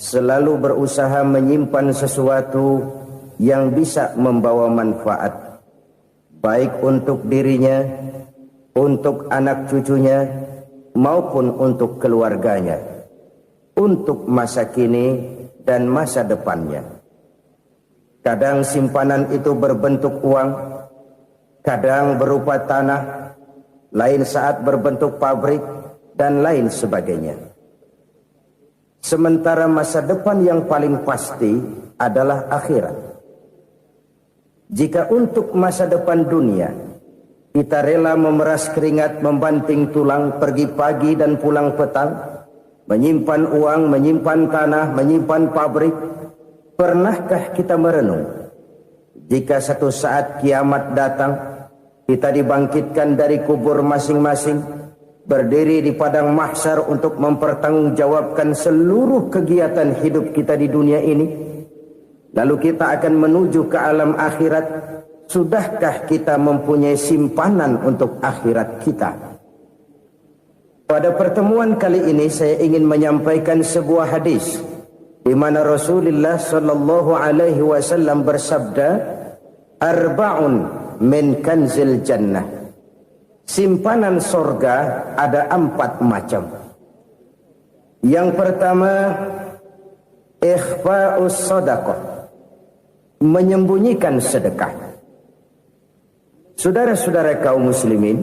selalu berusaha menyimpan sesuatu yang bisa membawa manfaat, baik untuk dirinya, untuk anak cucunya, maupun untuk keluarganya, untuk masa kini dan masa depannya. Kadang simpanan itu berbentuk uang, kadang berupa tanah, lain saat berbentuk pabrik, dan lain sebagainya. Sementara masa depan yang paling pasti adalah akhirat. Jika untuk masa depan dunia kita rela memeras keringat, membanting tulang, pergi pagi dan pulang petang, menyimpan uang, menyimpan tanah, menyimpan pabrik, pernahkah kita merenung jika satu saat kiamat datang, kita dibangkitkan dari kubur masing-masing, berdiri di padang mahsyar untuk mempertanggungjawabkan seluruh kegiatan hidup kita di dunia ini, lalu kita akan menuju ke alam akhirat. Sudahkah kita mempunyai simpanan untuk akhirat kita? Pada pertemuan kali ini saya ingin menyampaikan sebuah hadis di mana Rasulullah sallallahu alaihi wasallam bersabda, "Arba'un min kanzil jannah." Simpanan sorga ada 4 macam. Yang pertama, ikhfa'us sadaqah, menyembunyikan sedekah. Saudara-saudara kaum muslimin,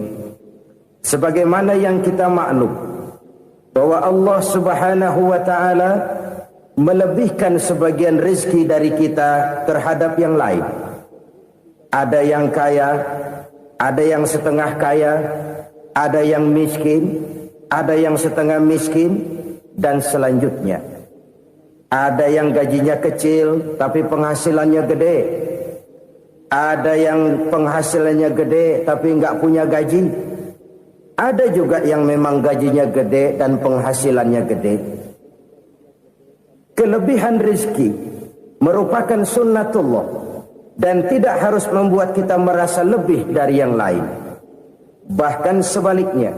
sebagaimana yang kita maklum bahwa Allah Subhanahu wa taala melebihkan sebagian rezeki dari kita terhadap yang lain. Ada yang kaya, ada yang setengah kaya, ada yang miskin, ada yang setengah miskin, dan selanjutnya. Ada yang gajinya kecil tapi penghasilannya gede. Ada yang penghasilannya gede tapi nggak punya gaji. Ada juga yang memang gajinya gede dan penghasilannya gede. Kelebihan rezeki merupakan sunnatullah dan tidak harus membuat kita merasa lebih dari yang lain. Bahkan sebaliknya,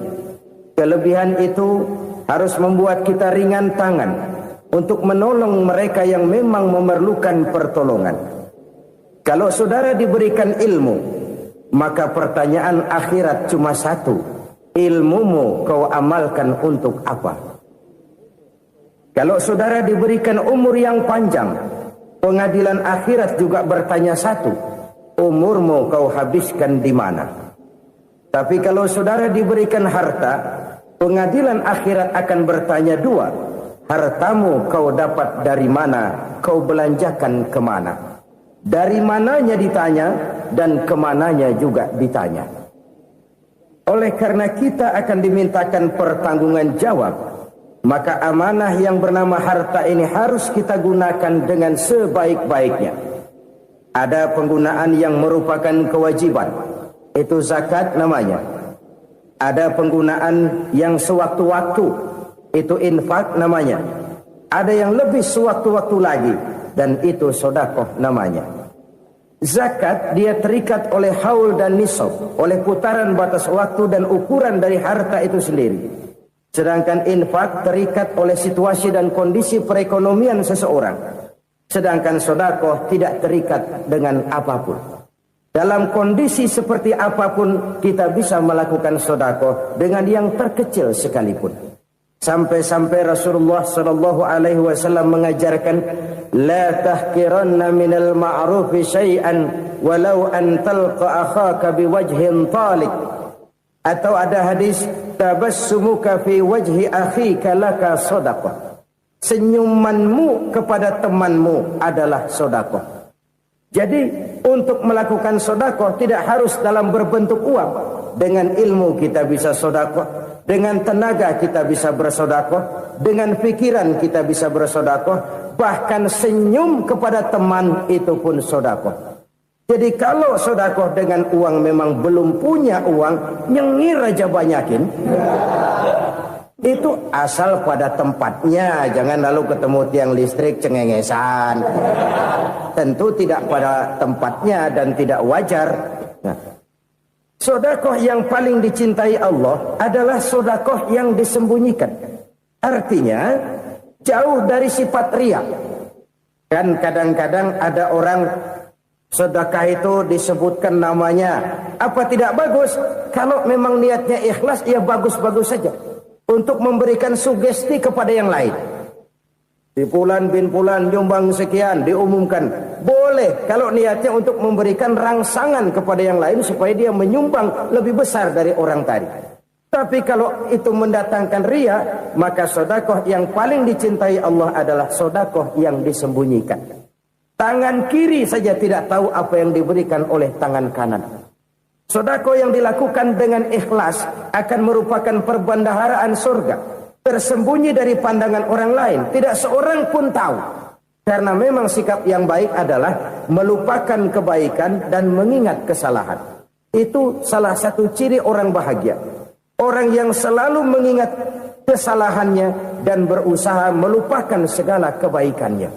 kelebihan itu harus membuat kita ringan tangan untuk menolong mereka yang memang memerlukan pertolongan. Kalau saudara diberikan ilmu, maka pertanyaan akhirat cuma satu: ilmumu kau amalkan untuk apa? Kalau saudara diberikan umur yang panjang, pengadilan akhirat juga bertanya satu: umurmu kau habiskan di mana? Tapi kalau saudara diberikan harta, pengadilan akhirat akan bertanya 2: hartamu kau dapat dari mana? Kau belanjakan kemana? Dari mananya ditanya dan kemananya juga ditanya. Oleh karena kita akan dimintakan pertanggungan jawab, maka amanah yang bernama harta ini harus kita gunakan dengan sebaik-baiknya. Ada penggunaan yang merupakan kewajiban, itu zakat namanya. Ada penggunaan yang sewaktu-waktu, itu infak namanya. Ada yang lebih sewaktu-waktu lagi, dan itu sedekah namanya. Zakat dia terikat oleh haul dan nisab, oleh putaran batas waktu dan ukuran dari harta itu sendiri. Sedangkan infak terikat oleh situasi dan kondisi perekonomian seseorang. Sedangkan sedekah tidak terikat dengan apapun. Dalam kondisi seperti apapun kita bisa melakukan sedekah dengan yang terkecil sekalipun. Sampai-sampai Rasulullah sallallahu alaihi wasallam mengajarkan, la tahqiranna minal ma'rufi syai'an walau an talqa akhaka biwajhin talik. Atau ada hadis, tabassumuka fi wajhi akhika laka shadaqah. Senyumanmu kepada temanmu adalah sedekah. Jadi untuk melakukan sedekah tidak harus dalam berbentuk uang. Dengan ilmu kita bisa sedekah. Dengan tenaga kita bisa bersedekah, dengan pikiran kita bisa bersedekah, bahkan senyum kepada teman itu pun sedekah. Jadi kalau sedekah dengan uang memang belum punya uang, nyengir aja banyakin. Itu asal pada tempatnya, jangan lalu ketemu tiang listrik cengengesan. Tentu tidak pada tempatnya dan tidak wajar. Nah, sedekah yang paling dicintai Allah adalah sedekah yang disembunyikan. Artinya, jauh dari sifat riya. Kan kadang-kadang ada orang sedekah itu disebutkan namanya, apa tidak bagus? Kalau memang niatnya ikhlas, ya bagus-bagus saja. Untuk memberikan sugesti kepada yang lain. Di Fulan bin Fulan nyumbang sekian, diumumkan. Boleh kalau niatnya untuk memberikan rangsangan kepada yang lain supaya dia menyumbang lebih besar dari orang tadi. Tapi kalau itu mendatangkan riya, maka sedekah yang paling dicintai Allah adalah sedekah yang disembunyikan. Tangan kiri saja tidak tahu apa yang diberikan oleh tangan kanan. Sedekah yang dilakukan dengan ikhlas akan merupakan perbendaharaan surga, tersembunyi dari pandangan orang lain, tidak seorang pun tahu. Karena memang sikap yang baik adalah melupakan kebaikan dan mengingat kesalahan. Itu salah satu ciri orang bahagia. Orang yang selalu mengingat kesalahannya dan berusaha melupakan segala kebaikannya.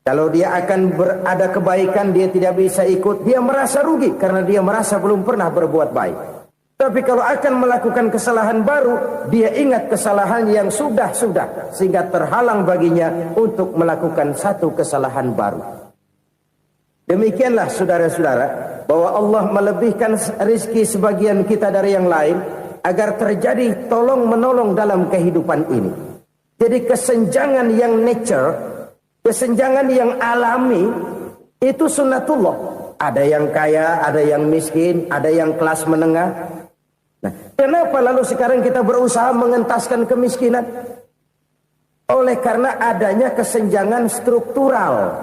Kalau dia akan berada kebaikan, dia tidak bisa ikut, dia merasa rugi karena dia merasa belum pernah berbuat baik. Tapi kalau akan melakukan kesalahan baru, dia ingat kesalahan yang sudah-sudah, sehingga terhalang baginya untuk melakukan satu kesalahan baru. Demikianlah saudara-saudara, bahwa Allah melebihkan rizki sebagian kita dari yang lain, agar terjadi tolong-menolong dalam kehidupan ini. Jadi kesenjangan yang nature, kesenjangan yang alami, itu sunnatullah. Ada yang kaya, ada yang miskin, ada yang kelas menengah. Nah, kenapa lalu sekarang kita berusaha mengentaskan kemiskinan? Oleh karena adanya kesenjangan struktural.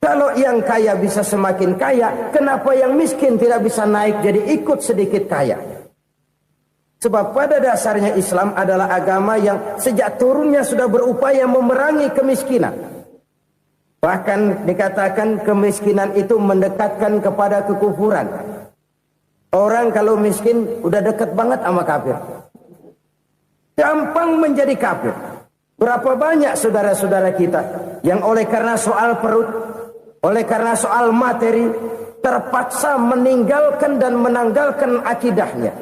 Kalau yang kaya bisa semakin kaya, kenapa yang miskin tidak bisa naik jadi ikut sedikit kaya? Sebab pada dasarnya Islam adalah agama yang sejak turunnya sudah berupaya memerangi kemiskinan. Bahkan dikatakan kemiskinan itu mendekatkan kepada kekufuran. Orang kalau miskin udah dekat banget sama kafir. Gampang menjadi kafir. Berapa banyak saudara-saudara kita yang oleh karena soal perut, oleh karena soal materi, terpaksa meninggalkan dan menanggalkan akidahnya.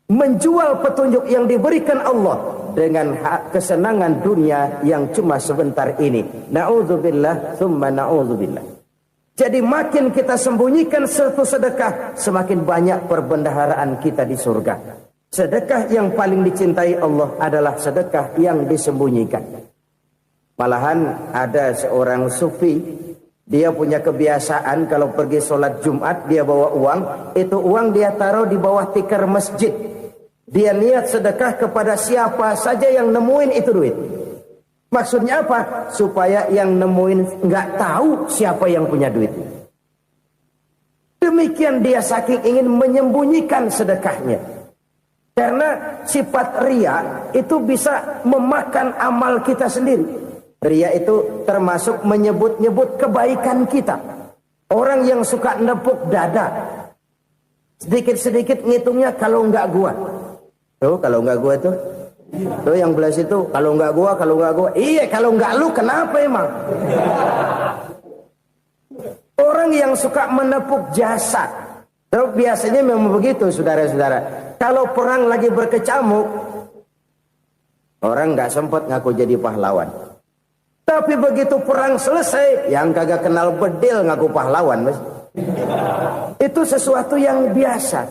Menjual petunjuk yang diberikan Allah dengan kesenangan dunia yang cuma sebentar ini. Na'udzubillah, thumma na'udzubillah. Jadi makin kita sembunyikan satu sedekah, semakin banyak perbendaharaan kita di surga. Sedekah yang paling dicintai Allah adalah sedekah yang disembunyikan. Malahan ada seorang sufi, dia punya kebiasaan kalau pergi sholat Jumat dia bawa uang, itu uang dia taruh di bawah tikar masjid. Dia niat sedekah kepada siapa saja yang nemuin itu duit. Maksudnya apa? Supaya yang nemuin nggak tahu siapa yang punya duit. Demikian dia saking ingin menyembunyikan sedekahnya. Karena sifat riya itu bisa memakan amal kita sendiri. Riya itu termasuk menyebut-nyebut kebaikan kita. Orang yang suka nepuk dada, sedikit-sedikit ngitungnya kalau nggak gua. Tuh kalau nggak gua tuh yang belah situ kalau nggak gua. Iya kalau nggak lu kenapa emang? Orang yang suka menepuk jasad. Tuh biasanya memang begitu saudara-saudara. Kalau perang lagi berkecamuk, orang nggak sempat ngaku jadi pahlawan. Tapi begitu perang selesai, yang kagak kenal bedil ngaku pahlawan, mas. Itu sesuatu yang biasa.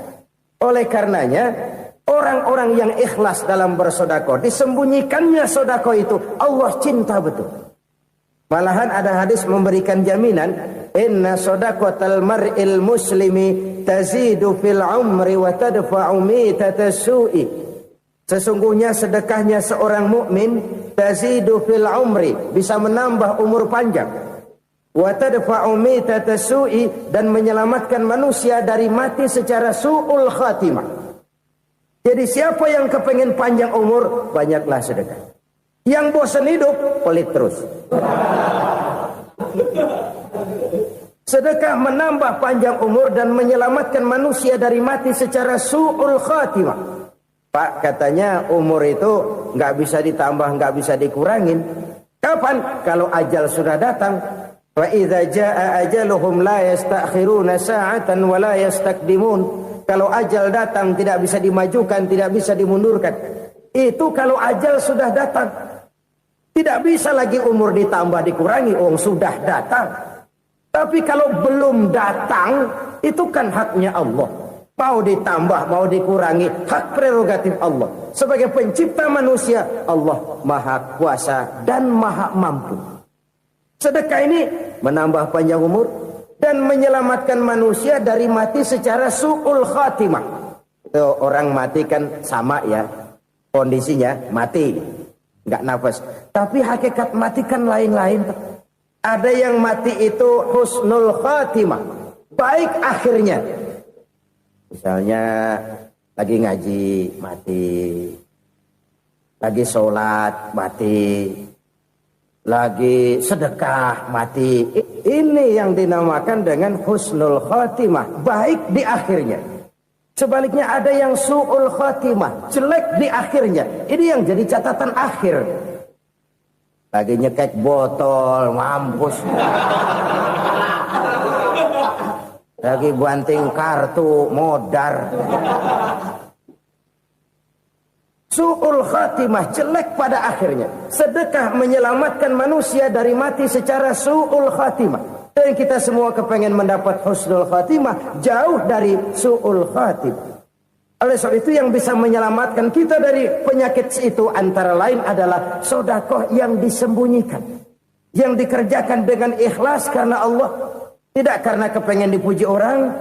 Oleh karenanya, orang-orang yang ikhlas dalam bersedekah, disembunyikannya sedekah itu, Allah cinta betul. Malahan ada hadis memberikan jaminan, inna sedaqatal mar'il muslimi tazidu fil umri wa tadfa'u mitatas su'i. Sesungguhnya sedekahnya seorang mukmin tazidu fil umri, bisa menambah umur panjang. Wa tadfa'u mitatas su'i, dan menyelamatkan manusia dari mati secara su'ul khatimah. Jadi siapa yang kepengen panjang umur, banyaklah sedekah. Yang bosan hidup, pelit terus. Sedekah menambah panjang umur dan menyelamatkan manusia dari mati secara su'ul khatimah. Pak, katanya umur itu nggak bisa ditambah, nggak bisa dikurangin. Kapan? Kalau ajal sudah datang. Wa idza jaa ajaluhum la yastakhiruna sa'atan wa la yastakdimun. Kalau ajal datang tidak bisa dimajukan, tidak bisa dimundurkan. Itu kalau ajal sudah datang. Tidak bisa lagi umur ditambah dikurangi, sudah datang. Tapi kalau belum datang, itu kan haknya Allah. Mau ditambah, mau dikurangi, hak prerogatif Allah. Sebagai pencipta manusia, Allah Maha Kuasa dan Maha Mampu. Sedekah ini menambah panjang umur dan menyelamatkan manusia dari mati secara su'ul khatimah. Itu orang mati kan sama ya, kondisinya mati, nggak nafas. Tapi hakikat mati kan lain-lain. Ada yang mati itu husnul khatimah, baik akhirnya. Misalnya lagi ngaji mati, lagi sholat mati, lagi sedekah mati. Ini yang dinamakan dengan husnul khatimah, baik di akhirnya. Sebaliknya ada yang su'ul khatimah, jelek di akhirnya. Ini yang jadi catatan akhir. Lagi nyekek botol, mampus. Lagi banting kartu, modar. Su'ul khatimah, jelek pada akhirnya. Sedekah menyelamatkan manusia dari mati secara su'ul khatimah. Dan kita semua kepengen mendapat husnul khatimah, jauh dari su'ul khatimah. Oleh sebab itu yang bisa menyelamatkan kita dari penyakit itu antara lain adalah sedekah yang disembunyikan. Yang dikerjakan dengan ikhlas karena Allah. Tidak karena kepengen dipuji orang,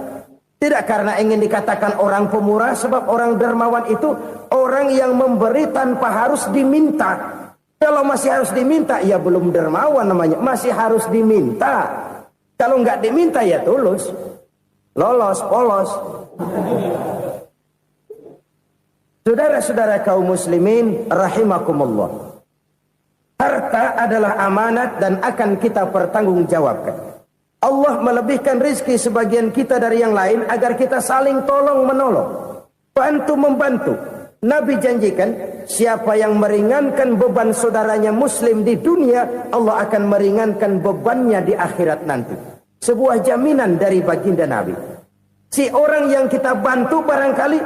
tidak karena ingin dikatakan orang pemurah, sebab orang dermawan itu orang yang memberi tanpa harus diminta. Kalau masih harus diminta, ya belum dermawan namanya, masih harus diminta. Kalau nggak diminta ya tulus, lolos, polos. Saudara-saudara kaum muslimin rahimakumullah. Harta adalah amanat dan akan kita pertanggungjawabkan. Allah melebihkan rizki sebagian kita dari yang lain agar kita saling tolong menolong, bantu membantu. Nabi janjikan siapa yang meringankan beban saudaranya muslim di dunia, Allah akan meringankan bebannya di akhirat nanti. Sebuah jaminan dari baginda Nabi. Si orang yang kita bantu barangkali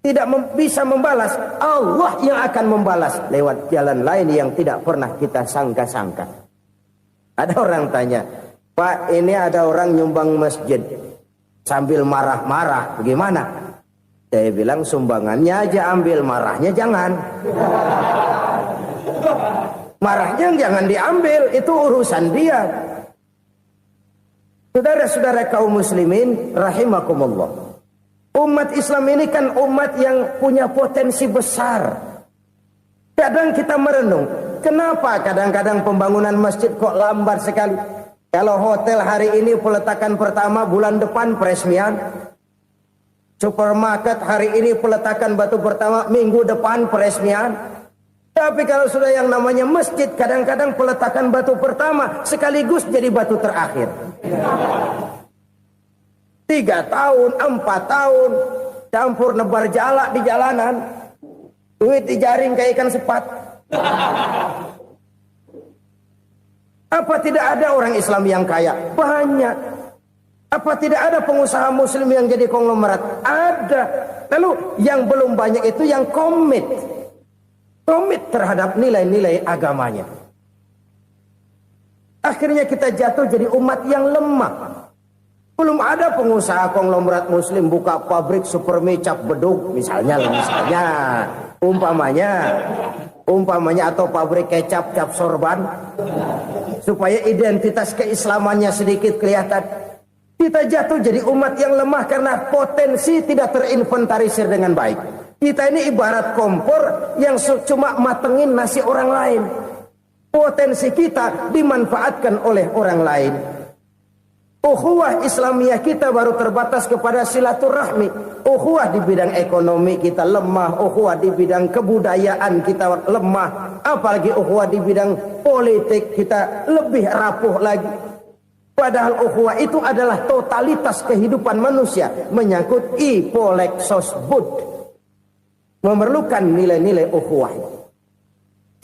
tidak bisa membalas, Allah yang akan membalas lewat jalan lain yang tidak pernah kita sangka-sangka. Ada orang tanya, Pak, ini ada orang nyumbang masjid sambil marah-marah, bagaimana? Saya bilang sumbangannya aja ambil, marahnya jangan. Marahnya jangan diambil, itu urusan dia. Saudara-saudara kaum muslimin rahimakumullah. Umat Islam ini kan umat yang punya potensi besar. Kadang kita merenung, kenapa kadang-kadang pembangunan masjid kok lambat sekali? Kalau hotel hari ini peletakan pertama, bulan depan peresmian. Supermarket hari ini peletakan batu pertama, minggu depan peresmian. Tapi kalau sudah yang namanya masjid, kadang-kadang peletakan batu pertama sekaligus jadi batu terakhir. 3 tahun, 4 tahun, campur nebar jalak di jalanan, duit dijaring kayak ikan sepat. Apa tidak ada orang Islam yang kaya? Banyak. Apa tidak ada pengusaha muslim yang jadi konglomerat? Ada. Lalu yang belum banyak itu yang komit terhadap nilai-nilai agamanya. Akhirnya kita jatuh jadi umat yang lemah. Belum ada pengusaha konglomerat muslim buka pabrik supermi cap beduk misalnya umpamanya atau pabrik kecap cap sorban supaya identitas keislamannya sedikit kelihatan. Kita jatuh jadi umat yang lemah karena potensi tidak terinventarisir dengan baik. Kita ini ibarat kompor yang cuma matengin nasi orang lain. Potensi kita dimanfaatkan oleh orang lain. Ukhuwah Islamiyah kita baru terbatas kepada silaturahmi. Ukhuwah di bidang ekonomi kita lemah. Ukhuwah di bidang kebudayaan kita lemah. Apalagi ukhuwah di bidang politik kita lebih rapuh lagi. Padahal ukhuwah itu adalah totalitas kehidupan manusia. Menyangkut ipolexosbud. Memerlukan nilai-nilai ukhuwah.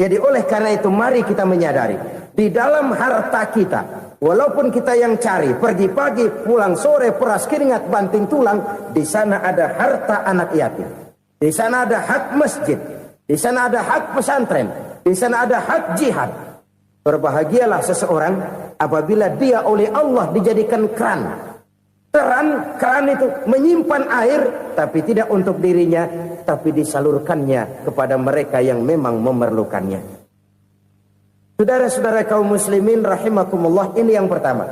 Jadi oleh karena itu mari kita menyadari. Di dalam harta kita, walaupun kita yang cari, pergi pagi, pulang sore, peras keringat, banting tulang, di sana ada harta anak yatim. Di sana ada hak masjid. Di sana ada hak pesantren, di sana ada hak jihad. Berbahagialah seseorang apabila dia oleh Allah dijadikan keran. Keran itu menyimpan air, tapi tidak untuk dirinya, tapi disalurkannya kepada mereka yang memang memerlukannya. Saudara-saudara kaum muslimin rahimakumullah, ini yang pertama.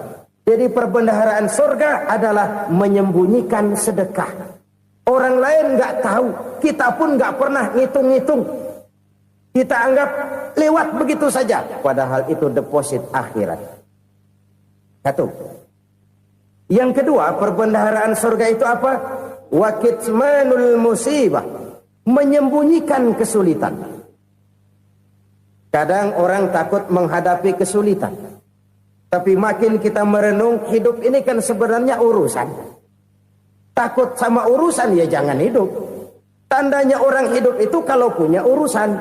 Jadi perbendaharaan surga adalah menyembunyikan sedekah. Orang lain nggak tahu, kita pun nggak pernah ngitung-ngitung. Kita anggap lewat begitu saja, padahal itu deposit akhirat. Satu. Yang kedua, perbendaharaan surga itu apa? Wa kitmanul musibah, menyembunyikan kesulitan. Kadang orang takut menghadapi kesulitan, tapi makin kita merenung, hidup ini kan sebenarnya urusan. Takut sama urusan, ya jangan hidup. Tandanya orang hidup itu kalau punya urusan.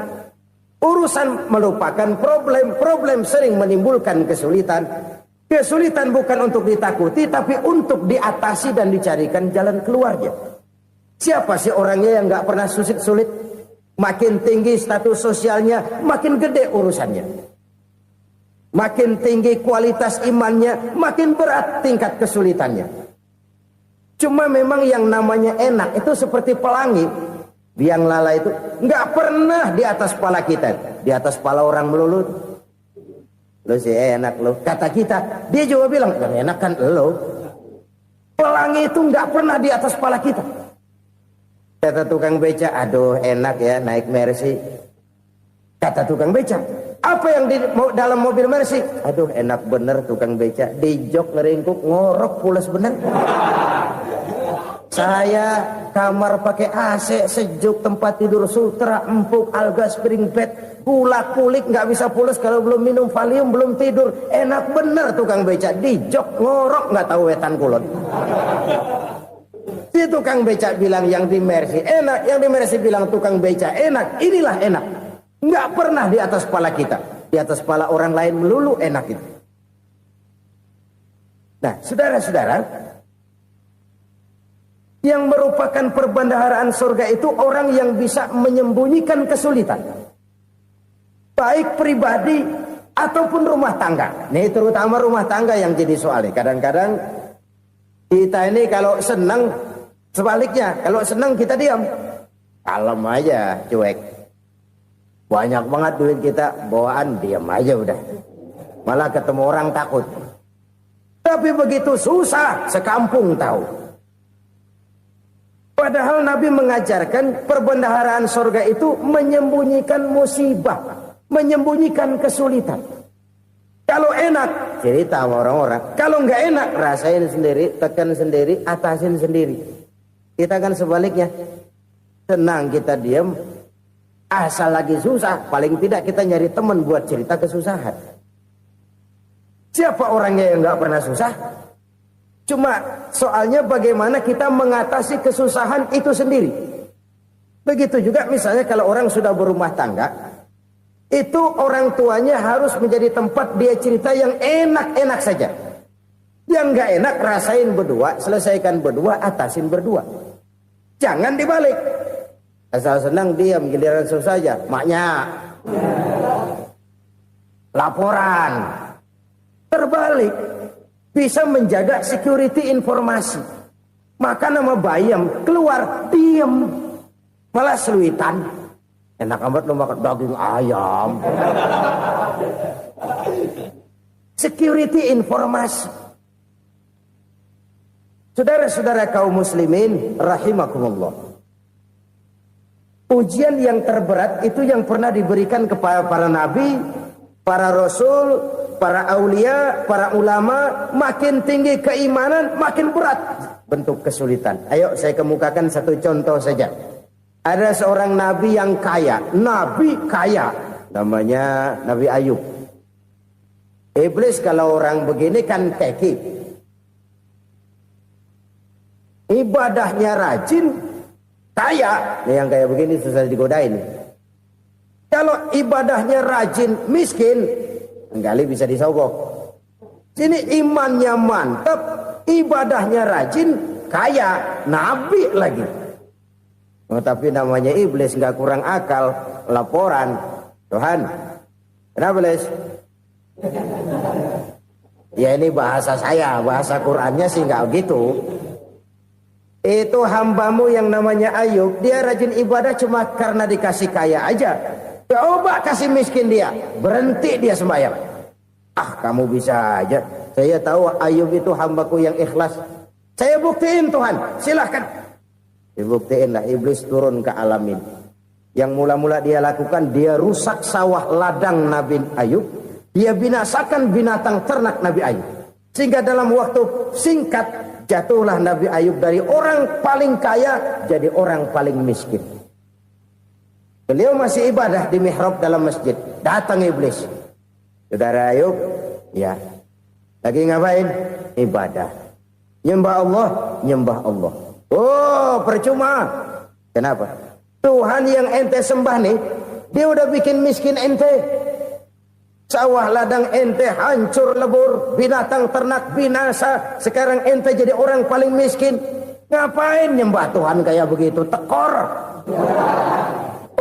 Urusan melupakan problem. Problem sering menimbulkan kesulitan. Kesulitan bukan untuk ditakuti, tapi untuk diatasi dan dicarikan jalan keluarnya. Siapa sih orangnya yang gak pernah sulit-sulit? Makin tinggi status sosialnya, makin gede urusannya. Makin tinggi kualitas imannya, makin berat tingkat kesulitannya. Cuma memang yang namanya enak itu seperti pelangi. Biang lala itu nggak pernah di atas kepala kita, di atas kepala orang melulu. Lo sih enak lo, kata kita. Dia juga bilang yang enak kan lo. Pelangi itu nggak pernah di atas kepala kita. Kata tukang beca, aduh enak ya naik Mercy. Kata tukang beca, apa yang di dalam mobil Mercy? Aduh enak bener tukang beca, di jok ngeringkuk ngorok pulas bener. Saya kamar pakai AC, sejuk, tempat tidur sutra, empuk, alga, spring bed, kulak kulik nggak bisa pulas kalau belum minum Valium, belum tidur. Enak bener tukang beca, di jok ngorok nggak tahu wetan kulon. Si tukang beca bilang yang di Mercy enak, yang di Mercy bilang tukang beca enak. Inilah enak, nggak pernah di atas kepala kita, di atas kepala orang lain melulu enak itu. Nah, saudara-saudara, yang merupakan perbendaharaan surga itu orang yang bisa menyembunyikan kesulitan, baik pribadi ataupun rumah tangga. Nih terutama rumah tangga yang jadi soalnya. Kadang-kadang kita ini kalau senang, sebaliknya kalau senang kita diam, kalem aja, cuek. Banyak banget duit kita bawaan, diam aja udah. Malah ketemu orang takut. Tapi begitu susah, sekampung tahu. Padahal Nabi mengajarkan perbendaharaan surga itu menyembunyikan musibah, menyembunyikan kesulitan. Kalau enak, cerita sama orang-orang. Kalau nggak enak, rasain sendiri, tekan sendiri, atasin sendiri. Kita kan sebaliknya. Senang kita diam, asal lagi susah, paling tidak kita nyari teman buat cerita kesusahan. Siapa orangnya yang nggak pernah susah? Cuma soalnya bagaimana kita mengatasi kesusahan itu sendiri. Begitu juga misalnya kalau orang sudah berumah tangga, itu orang tuanya harus menjadi tempat dia cerita yang enak-enak saja. Yang nggak enak rasain berdua, selesaikan berdua, atasin berdua. Jangan dibalik. Asal senang diam, giliran susah saja. Maknya laporan. Terbalik. Bisa menjaga security informasi. Maka nama bayam keluar diam, malah seluitan. Enak amat lo makan daging ayam. Security informasi. Saudara-saudara kaum muslimin rahimakumullah. Ujian yang terberat itu yang pernah diberikan kepada para nabi, para rasul, para aulia, para ulama. Makin tinggi keimanan, makin berat bentuk kesulitan. Ayo saya kemukakan satu contoh saja. Ada seorang nabi yang kaya, nabi kaya, namanya Nabi Ayub. Iblis kalau orang begini kan keki, ibadahnya rajin, kaya. Nih yang kayak begini susah digodain. Kalau ibadahnya rajin, miskin, kali bisa disogok. Sini imannya mantap, ibadahnya rajin, kaya, nabi lagi. Tapi namanya iblis, nggak kurang akal. Laporan, Tuhan, kenapa Les? Ya ini bahasa saya, bahasa Qur'annya sih nggak gitu. Itu hambamu yang namanya Ayub, dia rajin ibadah cuma karena dikasih kaya aja. Coba kasih miskin dia, berhenti dia sembahyang. Ah, kamu bisa aja. Saya tahu Ayub itu hambaku yang ikhlas. Saya buktiin Tuhan, silahkan. Dibuktiin lah, iblis turun ke alam ini. Yang mula-mula dia lakukan, dia rusak sawah ladang Nabi Ayub. Dia binasakan binatang ternak Nabi Ayub. Sehingga dalam waktu singkat, jatuhlah Nabi Ayub dari orang paling kaya, jadi orang paling miskin. Beliau masih ibadah di mihrab dalam masjid. Datang iblis. Saudara Ayub, ya. Lagi ngapain? Ibadah. Nyembah Allah, nyembah Allah. Oh, percuma. Kenapa? Tuhan yang ente sembah nih, dia udah bikin miskin ente. Sawah ladang ente hancur lebur, binatang ternak binasa. Sekarang ente jadi orang paling miskin. Ngapain nyembah Tuhan kayak begitu? Tekor.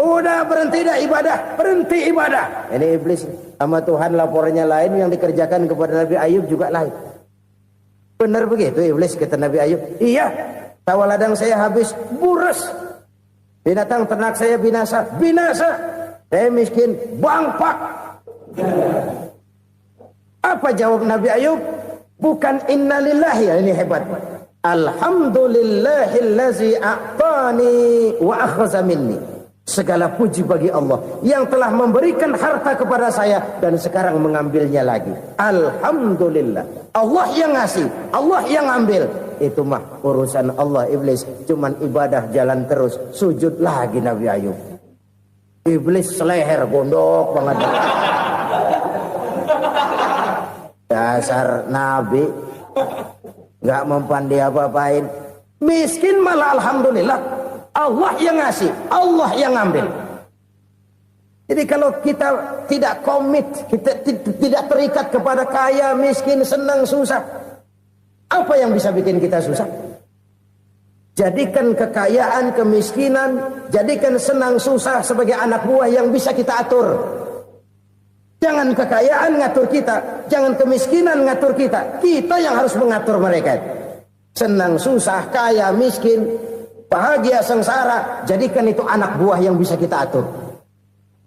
Udah berhenti dah ibadah, berhenti ibadah. Ini iblis sama Tuhan laporannya lain, yang dikerjakan kepada Nabi Ayub juga lain. Benar begitu iblis, kata Nabi Ayub. Iya, sawah ladang saya habis, buras. Binatang ternak saya binasa, binasa. Saya miskin, bangpak. Apa jawab Nabi Ayub? Bukan innalillahi, ya ini hebat. Alhamdulillahillazi a'tani wa akhza minni. Segala puji bagi Allah yang telah memberikan harta kepada saya dan sekarang mengambilnya lagi. Alhamdulillah. Allah yang ngasih, Allah yang ambil. Itu mah urusan Allah. Iblis cuman ibadah jalan terus, sujud lagi Nabi Ayub. Iblis seleher gondok banget. Dasar Nabi nggak mempan dia apa-apain. Miskin malah alhamdulillah. Allah yang ngasih, Allah yang ambil. Jadi kalau kita tidak komit, kita tidak terikat kepada kaya, miskin, senang, susah, apa yang bisa bikin kita susah? Jadikan kekayaan, kemiskinan, jadikan senang, susah sebagai anak buah yang bisa kita atur. Jangan kekayaan ngatur kita, jangan kemiskinan ngatur kita. Kita yang harus mengatur mereka. Senang, susah, kaya, miskin, bahagia, sengsara, jadikan itu anak buah yang bisa kita atur.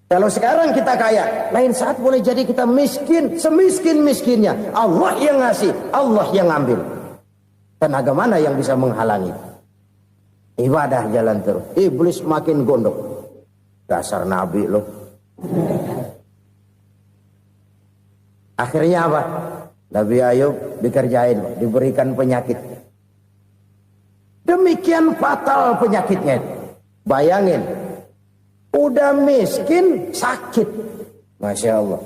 Kalau sekarang kita kaya, lain saat boleh jadi kita miskin, semiskin-miskinnya. Allah yang ngasih, Allah yang ambil. Tenaga mana yang bisa menghalangi? Ibadah jalan terus. Iblis makin gondok. Dasar Nabi loh. Akhirnya apa? Nabi Ayub dikerjain, diberikan penyakit. Demikian fatal penyakitnya. Bayangin, udah miskin sakit. Masya Allah.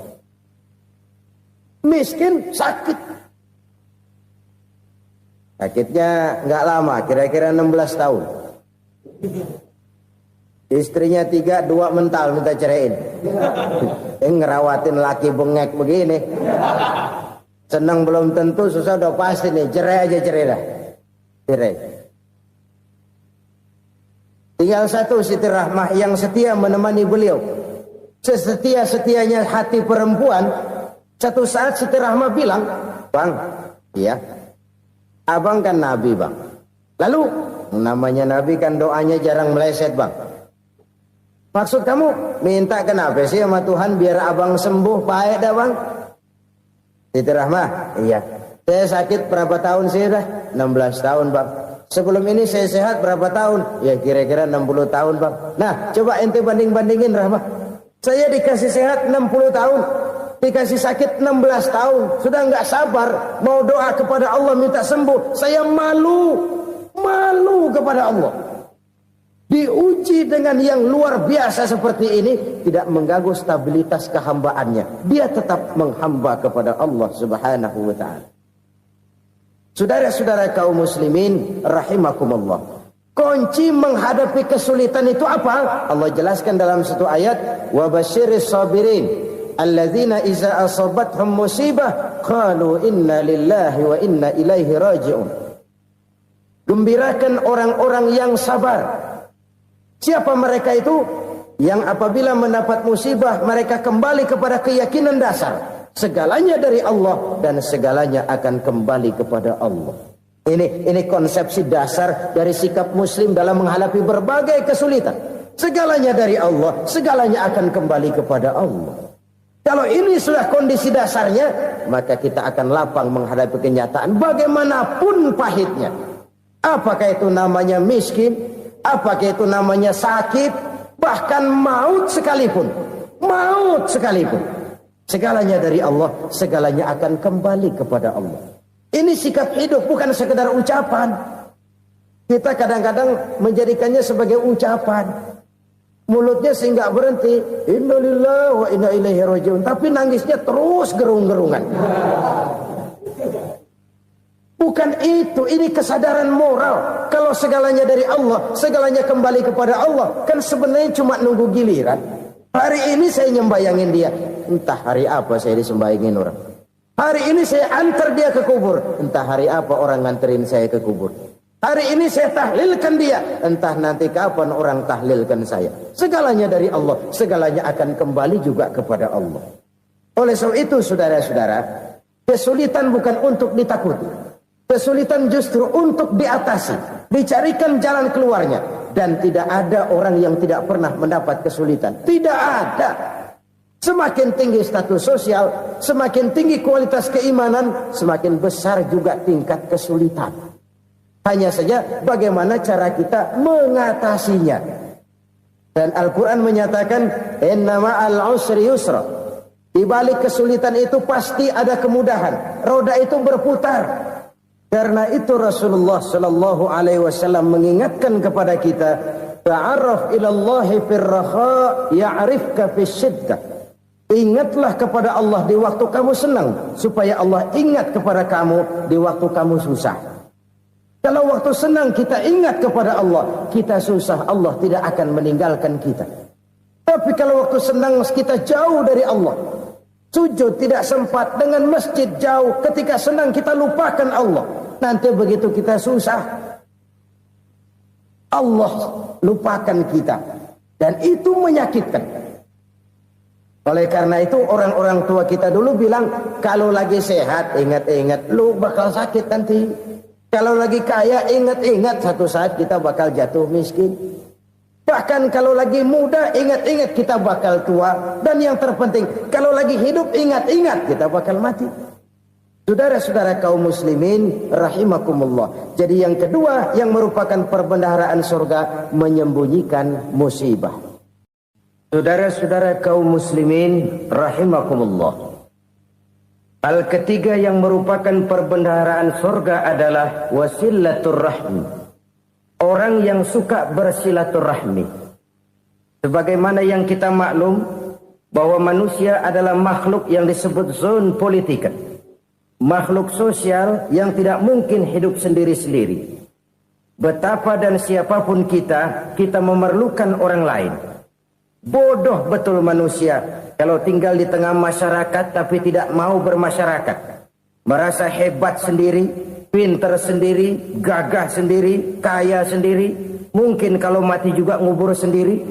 Miskin sakit. Sakitnya nggak lama, kira-kira 16 tahun. Istrinya 3, 2 mental minta ceraiin. Ngerawatin laki bengek begini. Senang belum tentu, susah udah pasti nih. Cerai aja, cerai dah. Cerai. Tinggal satu Siti Rahmah yang setia menemani beliau. Sesetia-setianya hati perempuan. Satu saat Siti Rahmah bilang, "Bang, iya, abang kan Nabi, Bang. Lalu, namanya Nabi kan doanya jarang meleset, Bang. Maksud kamu minta kenapa sih sama Tuhan biar abang sembuh, baik dah, Bang?" Siti Rahmah, iya. Saya sakit berapa tahun sih dah? 16 tahun, Bang. Sebelum ini saya sehat berapa tahun? Ya kira-kira 60 tahun, Bang. Nah, coba ente banding-bandingin, Rahmah. Saya dikasih sehat 60 tahun, dikasih sakit 16 tahun. Sudah nggak sabar mau doa kepada Allah minta sembuh. Saya malu kepada Allah. Diuji dengan yang luar biasa seperti ini, tidak mengganggu stabilitas kehambaannya. Dia tetap menghamba kepada Allah Subhanahu wa ta'ala. Saudara-saudara kaum muslimin rahimakumullah. Kunci menghadapi kesulitan itu apa? Allah jelaskan dalam satu ayat, wa basyiris sabirin alladzina iza asabathum musibah qalu inna lillahi wa inna ilaihi raji'un. Gembirakan orang-orang yang sabar Siapa mereka itu? Yang apabila mendapat musibah mereka kembali kepada keyakinan dasar, segalanya dari Allah dan segalanya akan kembali kepada Allah. Ini konsepsi dasar dari sikap muslim dalam menghadapi berbagai kesulitan. Segalanya dari Allah, segalanya akan kembali kepada Allah. Kalau ini sudah kondisi dasarnya, maka kita akan lapang menghadapi kenyataan bagaimanapun pahitnya. Apakah itu namanya miskin, apakah itu namanya sakit, bahkan maut sekalipun. Maut sekalipun. Segalanya dari Allah, segalanya akan kembali kepada Allah. Ini sikap hidup, bukan sekedar ucapan. Kita kadang-kadang menjadikannya sebagai ucapan. Mulutnya sehingga berhenti, innalillahi wa inna ilaihi rajiun, tapi nangisnya terus gerung-gerungan. Bukan itu, ini kesadaran moral. Kalau segalanya dari Allah, segalanya kembali kepada Allah, kan sebenarnya cuma nunggu giliran. Hari ini saya nyembayangin dia, entah hari apa saya disembayangin orang. Hari ini saya antar dia ke kubur, entah hari apa orang nganterin saya ke kubur. Hari ini saya tahlilkan dia, entah nanti kapan orang tahlilkan saya. Segalanya dari Allah, segalanya akan kembali juga kepada Allah. Oleh sebab itu saudara-saudara, kesulitan bukan untuk ditakuti. Kesulitan justru untuk diatasi, dicarikan jalan keluarnya. Dan tidak ada orang yang tidak pernah mendapat kesulitan. Tidak ada. Semakin tinggi status sosial, semakin tinggi kualitas keimanan, semakin besar juga tingkat kesulitan. Hanya saja bagaimana cara kita mengatasinya. Dan Al-Quran menyatakan, inna ma'al usri yusra. Di balik kesulitan itu pasti ada kemudahan. Roda itu berputar. Karena itu Rasulullah sallallahu alaihi wasallam mengingatkan kepada kita, ta'arraf ilallahi fir raha ya'rifka fis syiddah. Ingatlah kepada Allah di waktu kamu senang, supaya Allah ingat kepada kamu di waktu kamu susah. Kalau waktu senang kita ingat kepada Allah, kita susah, Allah tidak akan meninggalkan kita. Tapi kalau waktu senang kita jauh dari Allah, sujud tidak sempat, dengan masjid jauh, ketika senang kita lupakan Allah. Nanti begitu kita susah, Allah lupakan kita. Dan itu menyakitkan. Oleh karena itu orang-orang tua kita dulu bilang, kalau lagi sehat ingat-ingat lu bakal sakit nanti. Kalau lagi kaya ingat-ingat satu saat kita bakal jatuh miskin. Bahkan kalau lagi muda ingat-ingat kita bakal tua. Dan yang terpenting, kalau lagi hidup ingat-ingat kita bakal mati. Saudara-saudara kaum muslimin rahimakumullah. Jadi yang kedua yang merupakan perbendaharaan surga, menyembunyikan musibah. Saudara-saudara kaum muslimin rahimakumullah. Hal ketiga yang merupakan perbendaharaan surga adalah wasilatur rahmi. Orang yang suka bersilaturahmi. Sebagaimana yang kita maklum bahwa manusia adalah makhluk yang disebut zon politika. Makhluk sosial yang tidak mungkin hidup sendiri-sendiri. Betapa dan siapapun kita memerlukan orang lain. Bodoh betul manusia kalau tinggal di tengah masyarakat tapi tidak mau bermasyarakat. Merasa hebat sendiri, pintar sendiri, gagah sendiri, kaya sendiri. Mungkin kalau mati juga ngubur sendiri.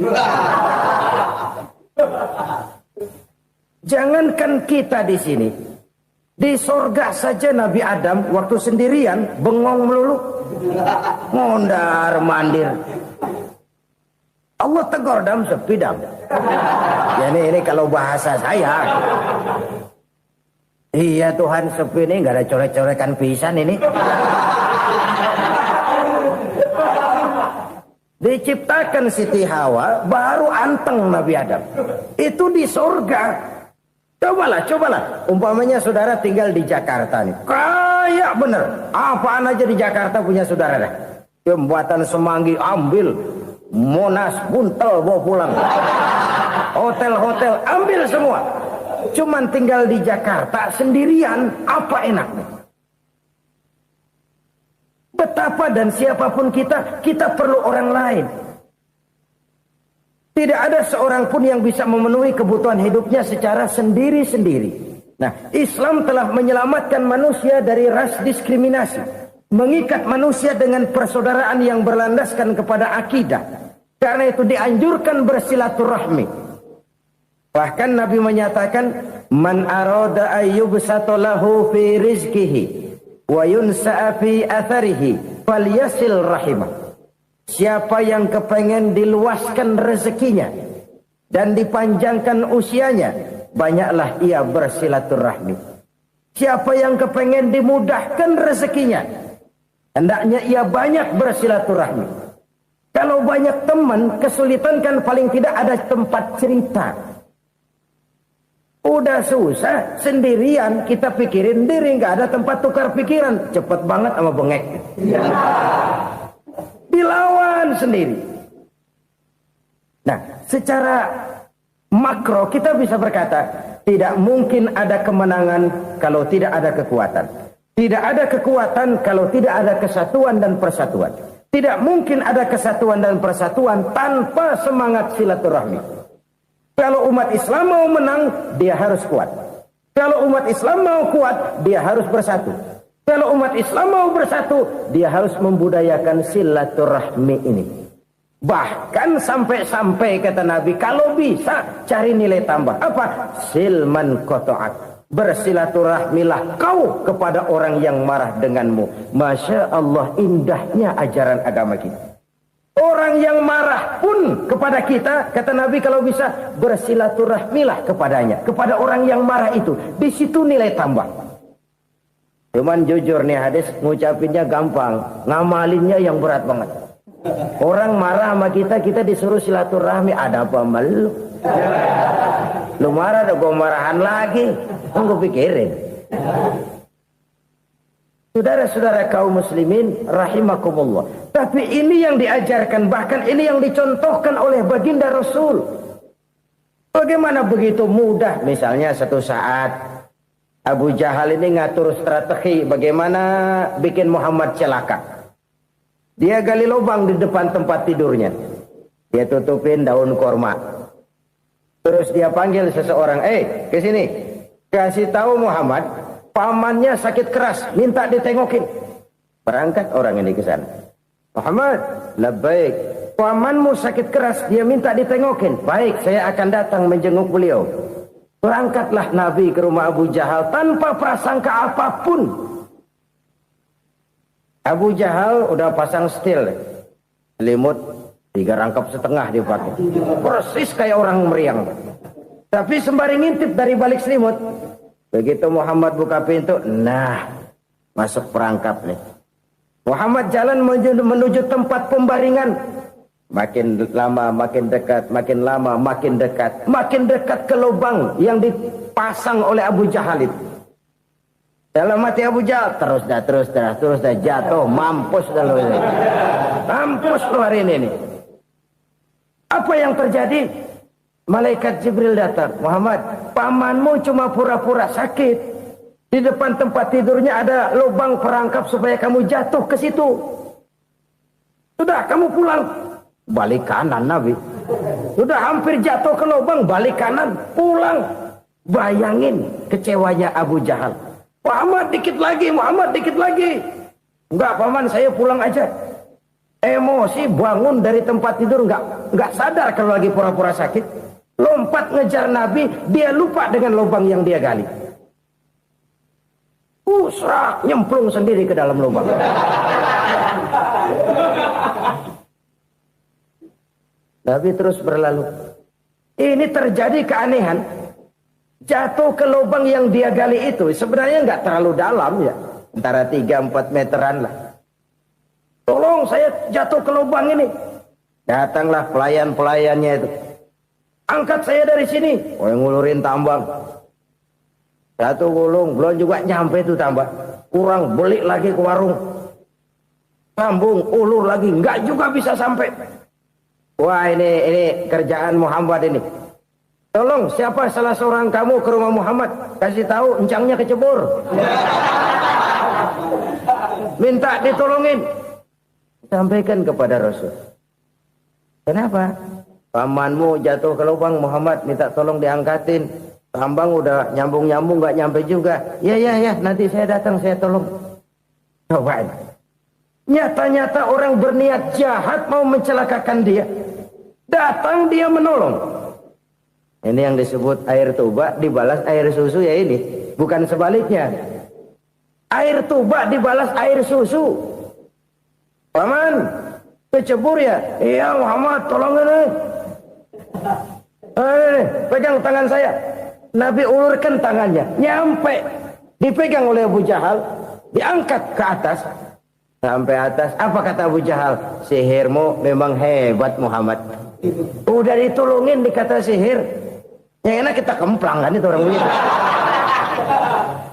Jangankan kita di sini. Di sorga saja Nabi Adam waktu sendirian bengong melulu, mondar mandir. Allah tegur dam sepi dam. Ya ini kalau bahasa saya. Iya Tuhan sepi ini nggak ada coret-coretan pisan ini. Diciptakan Siti Hawa baru anteng Nabi Adam. Itu di sorga. Cobalah. Umpamanya saudara tinggal di Jakarta nih. Kayak bener. Apaan aja di Jakarta punya saudara dah. Jembatan Semanggi ambil. Monas buntel bawa pulang. Hotel-hotel ambil semua. Cuman tinggal di Jakarta sendirian. Apa enaknya? Betapa dan siapapun kita perlu orang lain. Tidak ada seorang pun yang bisa memenuhi kebutuhan hidupnya secara sendiri-sendiri. Nah, Islam telah menyelamatkan manusia dari ras diskriminasi. Mengikat manusia dengan persaudaraan yang berlandaskan kepada akidah. Karena itu dianjurkan bersilaturahmi. Bahkan Nabi menyatakan, man arada ayyubsata lahu fi rizqihi wa yunsa'a fi atharihi falyasil rahimah. Siapa yang kepengen diluaskan rezekinya dan dipanjangkan usianya, banyaklah ia bersilaturahmi. Siapa yang kepengen dimudahkan rezekinya, hendaknya ia banyak bersilaturahmi. Kalau banyak teman, kesulitan kan paling tidak ada tempat cerita. Udah susah, sendirian kita pikirin diri, nggak ada tempat tukar pikiran. Cepet banget sama bengek. Dilawan sendiri. Nah, secara makro kita bisa berkata, tidak mungkin ada kemenangan kalau tidak ada kekuatan. Tidak ada kekuatan kalau tidak ada kesatuan dan persatuan. Tidak mungkin ada kesatuan dan persatuan tanpa semangat silaturahmi. Kalau umat Islam mau menang, dia harus kuat. Kalau umat Islam mau kuat, dia harus bersatu. Kalau umat Islam mau bersatu, dia harus membudayakan silaturahmi ini. Bahkan sampai-sampai kata Nabi, kalau bisa cari nilai tambah. Apa? Silman qata'ak. Bersilaturahmilah kau kepada orang yang marah denganmu. Masya Allah, indahnya ajaran agama kita. Orang yang marah pun kepada kita, kata Nabi, kalau bisa bersilaturahmilah kepadanya. Kepada orang yang marah itu. Di situ nilai tambah. Cuman jujur nih hadis, ngucapinnya gampang, ngamalinnya yang berat banget. Orang marah sama kita, kita disuruh silaturahmi. Ada apa malu? Lu marah, ada gue marahan lagi. Gue pikirin. Saudara-saudara kaum muslimin rahimakumullah. Tapi ini yang diajarkan, bahkan ini yang dicontohkan oleh baginda Rasul. Bagaimana begitu mudah? Misalnya satu saat Abu Jahal ini ngatur strategi bagaimana bikin Muhammad celaka. Dia gali lubang di depan tempat tidurnya. Dia tutupin daun korma. Terus dia panggil seseorang, ke sini. Kasih tahu Muhammad, pamannya sakit keras, minta ditengokin. Berangkat orang ini ke sana. Muhammad, labbaik. Pamanmu sakit keras, dia minta ditengokin. Baik, saya akan datang menjenguk beliau. Berangkatlah Nabi ke rumah Abu Jahal tanpa prasangka apapun. Abu Jahal udah pasang stil, selimut 3 rangkap setengah dipakai, persis kayak orang meriang. Tapi sembari ngintip dari balik selimut. Begitu Muhammad buka pintu, nah masuk perangkap nih. Muhammad jalan menuju tempat pembaringan. Makin lama makin dekat, makin lama makin dekat. Makin dekat ke lubang yang dipasang oleh Abu Jahal itu. Dalam hati Abu Jahal, terus dah jatuh, mampus dah lu ini. Mampus lu hari ini nih. Apa yang terjadi? Malaikat Jibril datang. Muhammad, pamanmu cuma pura-pura sakit. Di depan tempat tidurnya ada lubang perangkap supaya kamu jatuh ke situ. Sudah, kamu pulang. Balik kanan Nabi. Sudah hampir jatuh ke lubang, balik kanan, pulang. Bayangin kecewanya Abu Jahal. Muhammad dikit lagi, Muhammad dikit lagi. Enggak paman, saya pulang aja. Emosi bangun dari tempat tidur, enggak sadar kalau lagi pura-pura sakit. Lompat ngejar Nabi, dia lupa dengan lubang yang dia gali. Serak, nyemplung sendiri ke dalam lubang. Nabi terus berlalu. Ini terjadi keanehan. Jatuh ke lubang yang dia gali itu sebenarnya nggak terlalu dalam ya, antara 3-4 meteran lah. Tolong saya jatuh ke lubang ini. Datanglah pelayan-pelayannya itu. Angkat saya dari sini. Oh, yang ngulurin tambang. Satu gulung, belum juga nyampe itu tambang. Kurang, beli lagi ke warung. Sambung, ulur lagi, nggak juga bisa sampai. Wah, ini kerjaan Muhammad ini. Tolong, siapa salah seorang kamu ke rumah Muhammad, kasih tahu encangnya kecebur. Minta ditolongin. Sampaikan kepada Rasul. Kenapa? Pamanmu jatuh ke lubang, Muhammad minta tolong diangkatin. Tambang udah nyambung-nyambung nggak nyampe juga. Ya, nanti saya datang, saya tolong. Coba. Nyata-nyata orang berniat jahat mau mencelakakan dia. Datang dia menolong. Ini yang disebut air tuba dibalas air susu ya ini. Bukan sebaliknya. Air tuba dibalas air susu. Paman, kecebur ya? Iya Muhammad, tolong ini. Pegang tangan saya. Nabi ulurkan tangannya. Nyampe. Dipegang oleh Abu Jahal. Diangkat ke atas. Sampai atas. Apa kata Abu Jahal? Sihirmu memang hebat Muhammad. Udah ditolongin dikata sihir. Yang enak kita kemplang kan itu orang begitu.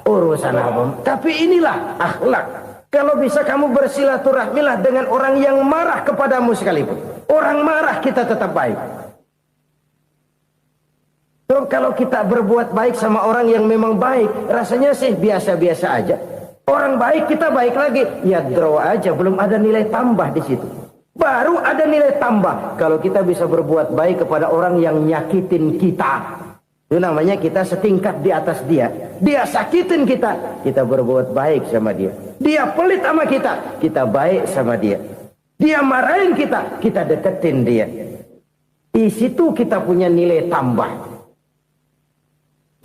Urusan apa? Tapi inilah akhlak. Kalau bisa kamu bersilaturahmilah dengan orang yang marah kepadamu sekalipun. Orang marah kita tetap baik. So, kalau kita berbuat baik sama orang yang memang baik, rasanya sih biasa-biasa aja. Orang baik kita baik lagi. Ya draw aja, belum ada nilai tambah di situ. Baru ada nilai tambah kalau kita bisa berbuat baik kepada orang yang nyakitin kita. Itu namanya kita setingkat di atas dia. Dia sakitin kita, kita berbuat baik sama dia. Dia pelit sama kita, kita baik sama dia. Dia marahin kita, kita deketin dia. Di situ kita punya nilai tambah.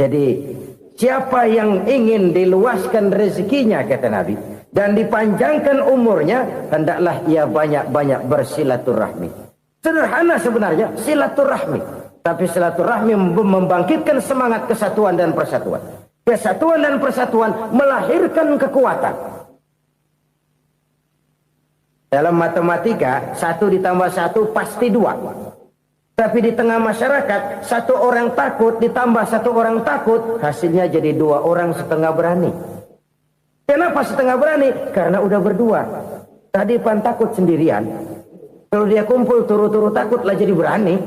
Jadi siapa yang ingin diluaskan rezekinya kata Nabi dan dipanjangkan umurnya, hendaklah ia banyak-banyak bersilaturahmi. Sederhana sebenarnya silaturahmi, tapi silaturahmi membangkitkan semangat kesatuan dan persatuan. Kesatuan dan persatuan melahirkan kekuatan. Dalam matematika 1 ditambah 1 pasti 2. Tapi di tengah masyarakat 1 orang takut ditambah 1 orang takut, hasilnya jadi 2 orang setengah berani. Kenapa setengah berani? Karena udah berdua. Tadi pan takut sendirian. Kalau dia kumpul turu-turu takutlah jadi berani.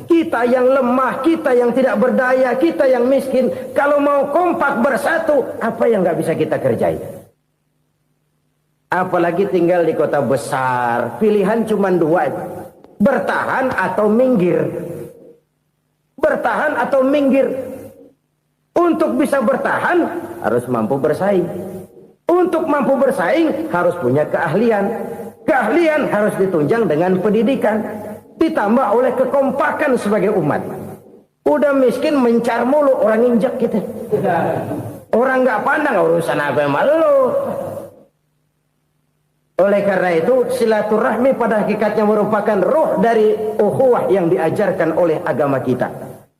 Kita yang lemah, kita yang tidak berdaya, kita yang miskin, kalau mau kompak bersatu, apa yang nggak bisa kita kerjain? Apalagi tinggal di kota besar, pilihan cuma 2, bertahan atau minggir. Bertahan atau minggir. Untuk bisa bertahan harus mampu bersaing. Untuk mampu bersaing harus punya keahlian. Keahlian harus ditunjang dengan pendidikan, ditambah oleh kekompakan sebagai umat. Udah miskin mencar mulu, orang injak kita. Orang nggak pandang urusan apa yang malu. Oleh karena itu silaturahmi pada hakikatnya merupakan roh dari ukhuwah yang diajarkan oleh agama kita.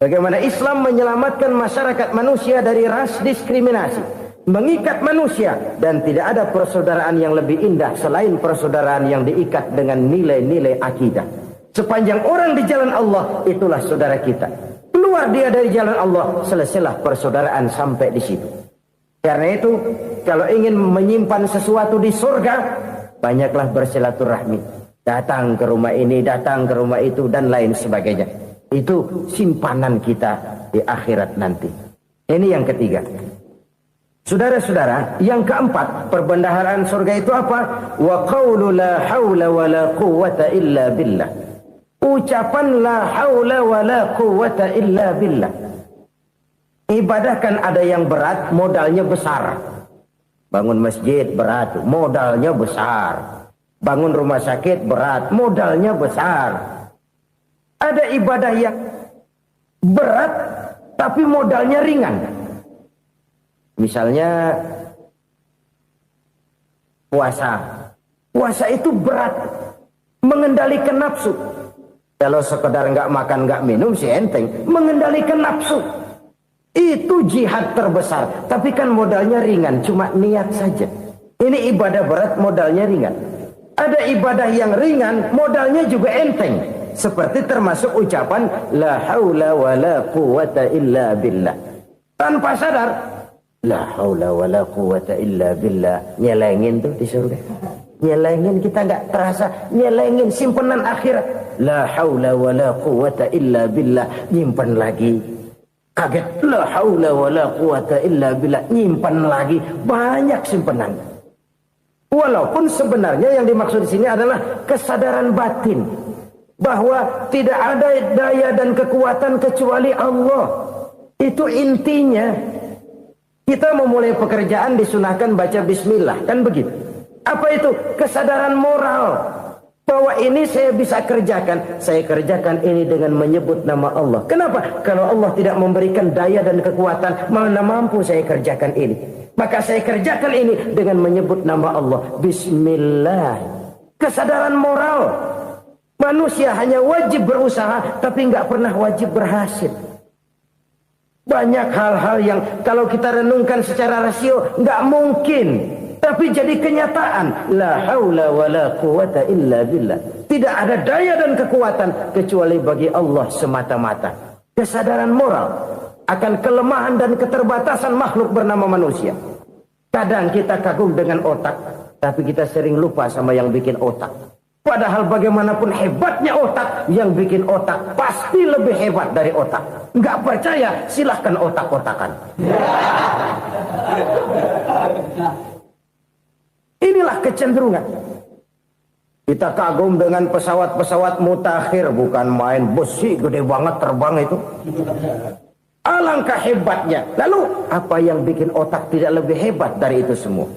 Bagaimana Islam menyelamatkan masyarakat manusia dari ras diskriminasi, mengikat manusia, dan tidak ada persaudaraan yang lebih indah selain persaudaraan yang diikat dengan nilai-nilai akidah. Sepanjang orang di jalan Allah, itulah saudara kita. Keluar dia dari jalan Allah, selesailah persaudaraan sampai di situ. Karena itu, kalau ingin menyimpan sesuatu di surga, banyaklah bersilaturahmi. Datang ke rumah ini, datang ke rumah itu, dan lain sebagainya. Itu simpanan kita di akhirat nanti. Ini yang ketiga. Saudara-saudara, yang keempat, perbendaharaan surga itu apa? Wa qawlu la hawla wa la quwwata illa billah. Ucapan la hawla wa la quwwata illa billah. Ibadah kan ada yang berat, modalnya besar. Bangun masjid berat, modalnya besar. Bangun rumah sakit berat, modalnya besar. Ada ibadah yang berat, tapi modalnya ringan. Misalnya puasa. Puasa itu berat, mengendalikan nafsu. Kalau sekedar nggak makan nggak minum sih enteng. Mengendalikan nafsu itu jihad terbesar. Tapi kan modalnya ringan, cuma niat saja. Ini ibadah berat, modalnya ringan. Ada ibadah yang ringan, modalnya juga enteng. Seperti termasuk ucapan la haula wa la quwwata illa billah. Tanpa sadar, la haula wa la quwwata illa billah. Nyelengin tuh di surga. Nyelengin, kita nggak terasa. Nyelengin simpenan akhirat. La haula wa la quwwata illa billah. Nyimpan lagi. Kaget. La haula wa la quwwata illa billah. Nyimpan lagi. Banyak simpenan. Walaupun sebenarnya yang dimaksud di sini adalah kesadaran batin. Bahwa tidak ada daya dan kekuatan kecuali Allah. Itu intinya. Kita memulai pekerjaan disunahkan baca bismillah. Kan begitu. Apa itu? Kesadaran moral. Bahwa ini saya bisa kerjakan. Saya kerjakan ini dengan menyebut nama Allah. Kenapa? Kalau Allah tidak memberikan daya dan kekuatan, mana mampu saya kerjakan ini. Maka saya kerjakan ini dengan menyebut nama Allah. Bismillah. Kesadaran moral. Manusia hanya wajib berusaha, tapi nggak pernah wajib berhasil. Banyak hal-hal yang kalau kita renungkan secara rasio nggak mungkin. Tapi jadi kenyataan. La haula wa la quwata illa billah. Tidak ada daya dan kekuatan kecuali bagi Allah semata-mata. Kesadaran moral akan kelemahan dan keterbatasan makhluk bernama manusia. Kadang kita kagum dengan otak, tapi kita sering lupa sama yang bikin otak. Padahal bagaimanapun hebatnya otak, yang bikin otak pasti lebih hebat dari otak. Nggak percaya, silahkan otak-otakan. Inilah kecenderungan. Kita kagum dengan pesawat-pesawat mutakhir, bukan main besi gede banget terbang itu. Alangkah hebatnya. Lalu apa yang bikin otak tidak lebih hebat dari itu semua?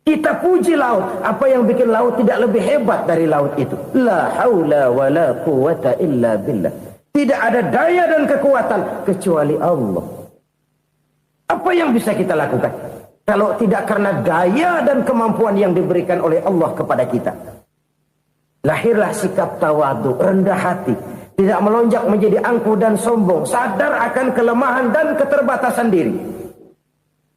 Kita puji laut. Apa yang bikin laut tidak lebih hebat dari laut itu? La haula wa la quwata illa billah. Tidak ada daya dan kekuatan kecuali Allah. Apa yang bisa kita lakukan? Kalau tidak karena daya dan kemampuan yang diberikan oleh Allah kepada kita. Lahirlah sikap tawadu, rendah hati. Tidak melonjak menjadi angkuh dan sombong. Sadar akan kelemahan dan keterbatasan diri.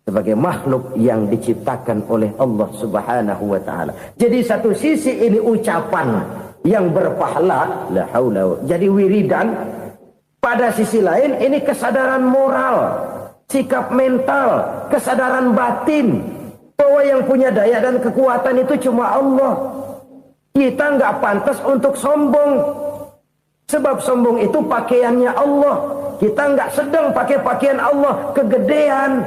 Sebagai makhluk yang diciptakan oleh Allah subhanahu wa ta'ala. Jadi satu sisi ini ucapan yang berpahala. La haula. Jadi wiridan. Pada sisi lain ini kesadaran moral. Sikap mental, kesadaran batin, bahwa yang punya daya dan kekuatan itu cuma Allah. Kita nggak pantas untuk sombong, sebab sombong itu pakaiannya Allah. Kita nggak sedang pakai pakaian Allah, kegedean.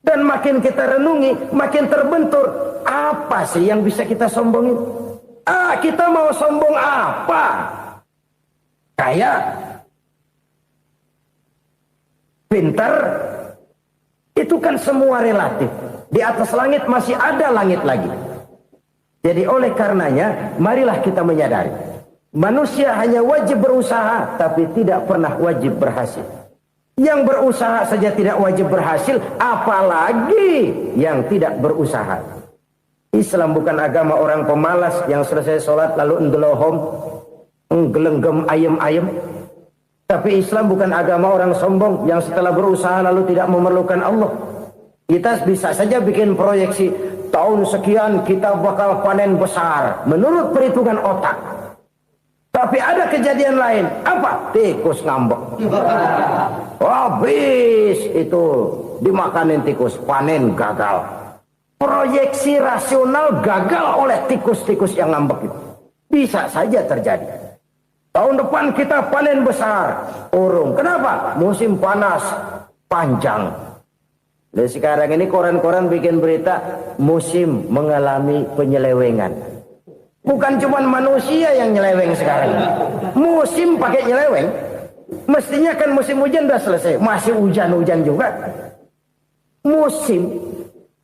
Dan makin kita renungi, makin terbentur. Apa sih yang bisa kita sombongin? Kita mau sombong apa? Kayak pintar, itu kan semua relatif. Di atas langit masih ada langit lagi. Jadi oleh karenanya, marilah kita menyadari. Manusia hanya wajib berusaha, tapi tidak pernah wajib berhasil. Yang berusaha saja tidak wajib berhasil, apalagi yang tidak berusaha. Islam bukan agama orang pemalas yang selesai sholat lalu ngelohom, nggelenggem ayem-ayem. Tapi Islam bukan agama orang sombong yang setelah berusaha lalu tidak memerlukan Allah. Kita bisa saja bikin proyeksi, tahun sekian kita bakal panen besar menurut perhitungan otak. Tapi ada kejadian lain. Apa? Tikus ngambek. Habis itu dimakanin tikus, panen gagal. Proyeksi rasional gagal oleh tikus-tikus yang ngambek itu. Bisa saja terjadi. Tahun depan kita panen besar, urung. Kenapa? Musim panas panjang. Dan sekarang ini koran-koran bikin berita musim mengalami penyelewengan. Bukan cuma manusia yang nyeleweng sekarang. Musim pakai nyeleweng. Mestinya kan musim hujan udah selesai, masih hujan-hujan juga. Musim.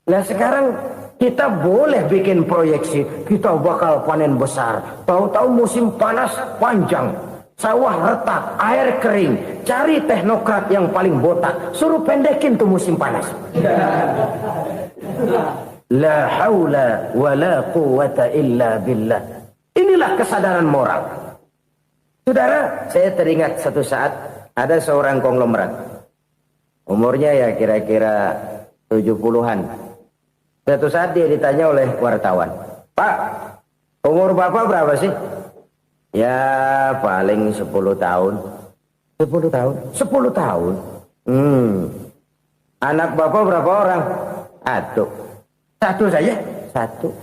Nah sekarang kita boleh bikin proyeksi, kita bakal panen besar. Tahu-tahu musim panas panjang, sawah retak, air kering. Cari teknokrat yang paling botak, suruh pendekin tuh musim panas. La haula wa la quwata illa billah. Inilah kesadaran moral. Saudara, saya teringat satu saat ada seorang konglomerat. Umurnya ya kira-kira 70-an. Suatu saat dia ditanya oleh wartawan, Pak, umur Bapak berapa sih? Ya paling 10 tahun. 10 tahun? 10 tahun? Anak Bapak berapa orang? Satu saja? Satu.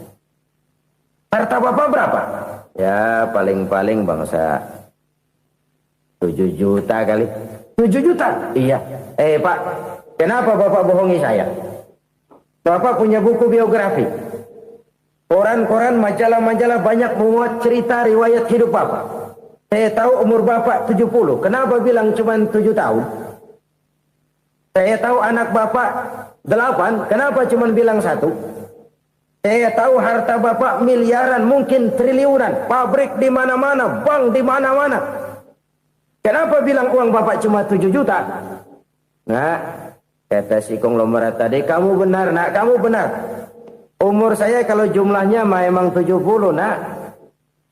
Harta Bapak berapa? Ya paling-paling bangsa 7 juta kali. 7 juta? Iya. Pak, kenapa Bapak bohongi saya? Bapak punya buku biografi. Koran-koran, majalah-majalah banyak memuat cerita riwayat hidup Bapak. Saya tahu umur Bapak 70. Kenapa bilang cuma 7 tahun? Saya tahu anak Bapak 8. Kenapa cuma bilang 1? Saya tahu harta bapak miliaran, mungkin triliunan, pabrik di mana-mana, bank di mana-mana. Kenapa bilang uang bapak cuma 7 juta? Nah, kata si konglomerat tadi, kamu benar nak, kamu benar. Umur saya kalau jumlahnya memang 70 nak.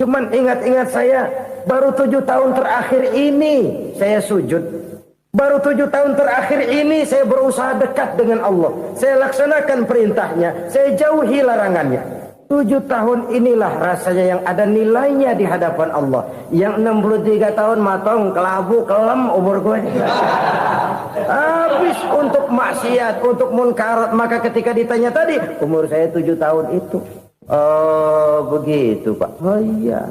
Cuman ingat-ingat saya, baru 7 tahun terakhir ini saya sujud. Baru 7 tahun terakhir ini saya berusaha dekat dengan Allah. Saya laksanakan perintahnya, saya jauhi larangannya. 7 tahun inilah rasanya yang ada nilainya di hadapan Allah. Yang 63 tahun matong, kelabu, kelem umur gue. Habis untuk maksiat, untuk munkarat. Maka ketika ditanya tadi, umur saya 7 tahun itu. Oh begitu Pak. Oh iya.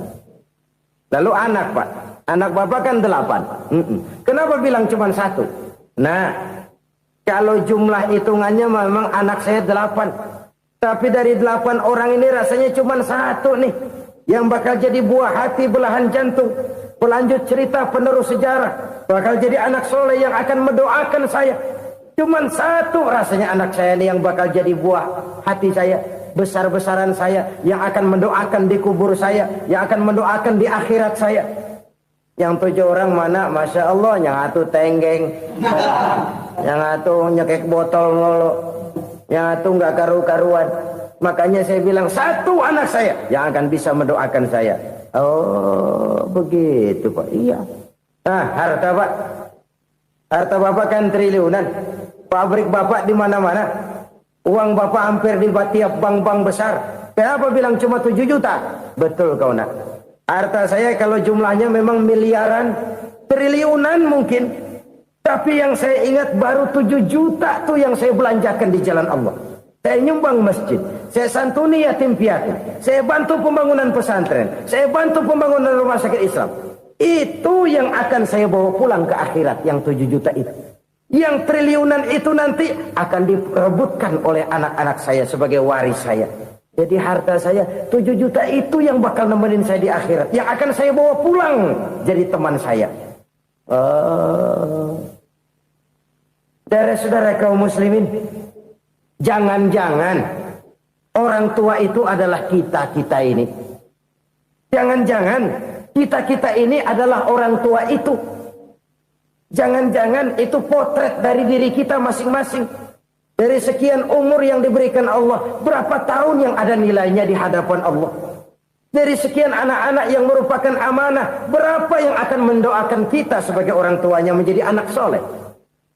Lalu anak Pak. Anak bapak kan 8. Kenapa bilang cuma 1? Nah, kalau jumlah hitungannya memang anak saya 8. Tapi dari 8 orang ini rasanya cuma 1 nih. Yang bakal jadi buah hati, belahan jantung. Pelanjut cerita, penerus sejarah. Bakal jadi anak soleh yang akan mendoakan saya. Cuma 1 rasanya anak saya ini yang bakal jadi buah hati saya. Besar-besaran saya. Yang akan mendoakan di kubur saya. Yang akan mendoakan di akhirat saya. Yang 7 orang mana, Masya Allah, yang atu tenggeng, yang atu nyekek botol ngolo, yang atu nggak karu-karuan. Makanya saya bilang 1 anak saya yang akan bisa mendoakan saya. Oh begitu Pak. Iya. Nah harta Pak, harta Bapak kan triliunan, pabrik Bapak di mana-mana, uang Bapak hampir di tiap bank-bank besar. Kenapa bilang cuma 7 juta? Betul kau nak. Harta saya kalau jumlahnya memang miliaran, triliunan mungkin. Tapi yang saya ingat baru 7 juta tuh yang saya belanjakan di jalan Allah. Saya nyumbang masjid, saya santuni yatim piatu, saya bantu pembangunan pesantren, saya bantu pembangunan rumah sakit Islam. Itu yang akan saya bawa pulang ke akhirat, yang 7 juta itu. Yang triliunan itu nanti akan diperebutkan oleh anak-anak saya sebagai waris saya. Jadi harta saya 7 juta itu yang bakal nemenin saya di akhirat. Yang akan saya bawa pulang jadi teman saya. Saudara-saudara kaum muslimin, jangan-jangan orang tua itu adalah kita-kita ini. Jangan-jangan kita-kita ini adalah orang tua itu. Jangan-jangan itu potret dari diri kita masing-masing. Dari sekian umur yang diberikan Allah, berapa tahun yang ada nilainya di hadapan Allah? Dari sekian anak-anak yang merupakan amanah, berapa yang akan mendoakan kita sebagai orang tuanya menjadi anak soleh?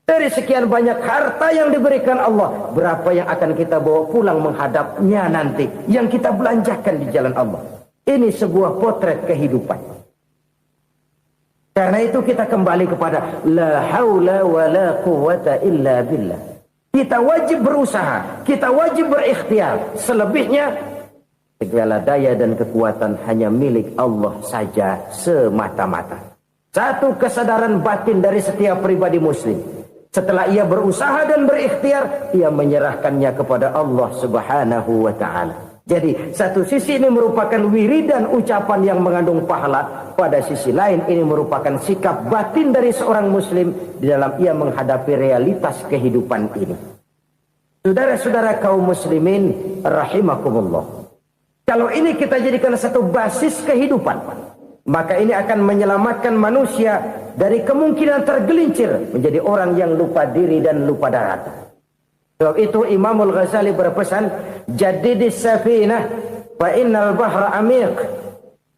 Dari sekian banyak harta yang diberikan Allah, berapa yang akan kita bawa pulang menghadapnya nanti, yang kita belanjakan di jalan Allah? Ini sebuah potret kehidupan. Karena itu kita kembali kepada la haula wa la quwwata illa billah. Kita wajib berusaha, kita wajib berikhtiar. Selebihnya, segala daya dan kekuatan hanya milik Allah saja semata-mata. Satu kesadaran batin dari setiap pribadi muslim. Setelah ia berusaha dan berikhtiar, ia menyerahkannya kepada Allah Subhanahu wa ta'ala. Jadi, satu sisi ini merupakan wiridan ucapan yang mengandung pahala. Pada sisi lain, ini merupakan sikap batin dari seorang muslim di dalam ia menghadapi realitas kehidupan ini. Saudara-saudara kaum muslimin, rahimakumullah. Kalau ini kita jadikan satu basis kehidupan, maka ini akan menyelamatkan manusia dari kemungkinan tergelincir menjadi orang yang lupa diri dan lupa darat. Sebab itu Imamul Ghazali berpesan, jadidis safinah fa innal bahra amiq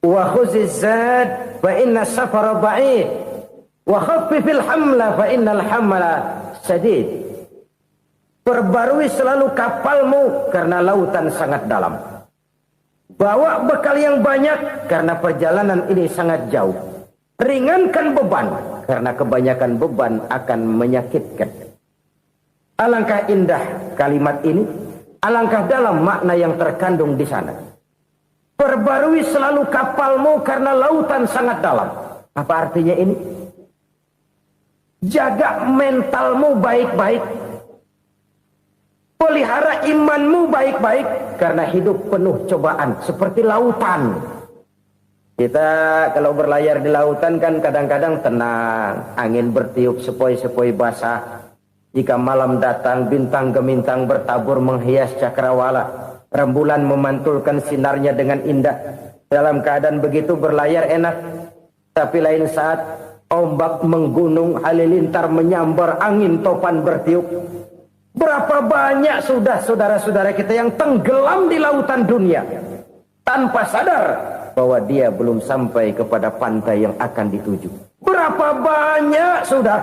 wa khuziz zad fa inna safara ba'id wa khaffifil hamla fa innal hamla sadid. Perbarui selalu kapalmu karena lautan sangat dalam. Bawa bekal yang banyak karena perjalanan ini sangat jauh. Ringankan beban karena kebanyakan beban akan menyakitkan. Alangkah indah kalimat ini, alangkah dalam makna yang terkandung di sana. Perbarui selalu kapalmu karena lautan sangat dalam. Apa artinya ini? Jaga mentalmu baik-baik. Pelihara imanmu baik-baik karena hidup penuh cobaan seperti lautan. Kita kalau berlayar di lautan kan kadang-kadang tenang, angin bertiup sepoi-sepoi basah. Jika malam datang bintang gemintang bertabur menghias cakrawala. Rembulan memantulkan sinarnya dengan indah. Dalam keadaan begitu berlayar enak. Tapi lain saat ombak menggunung, halilintar menyambar, angin topan bertiup. Berapa banyak sudah saudara-saudara kita yang tenggelam di lautan dunia tanpa sadar bahwa dia belum sampai kepada pantai yang akan dituju. Berapa banyak sudah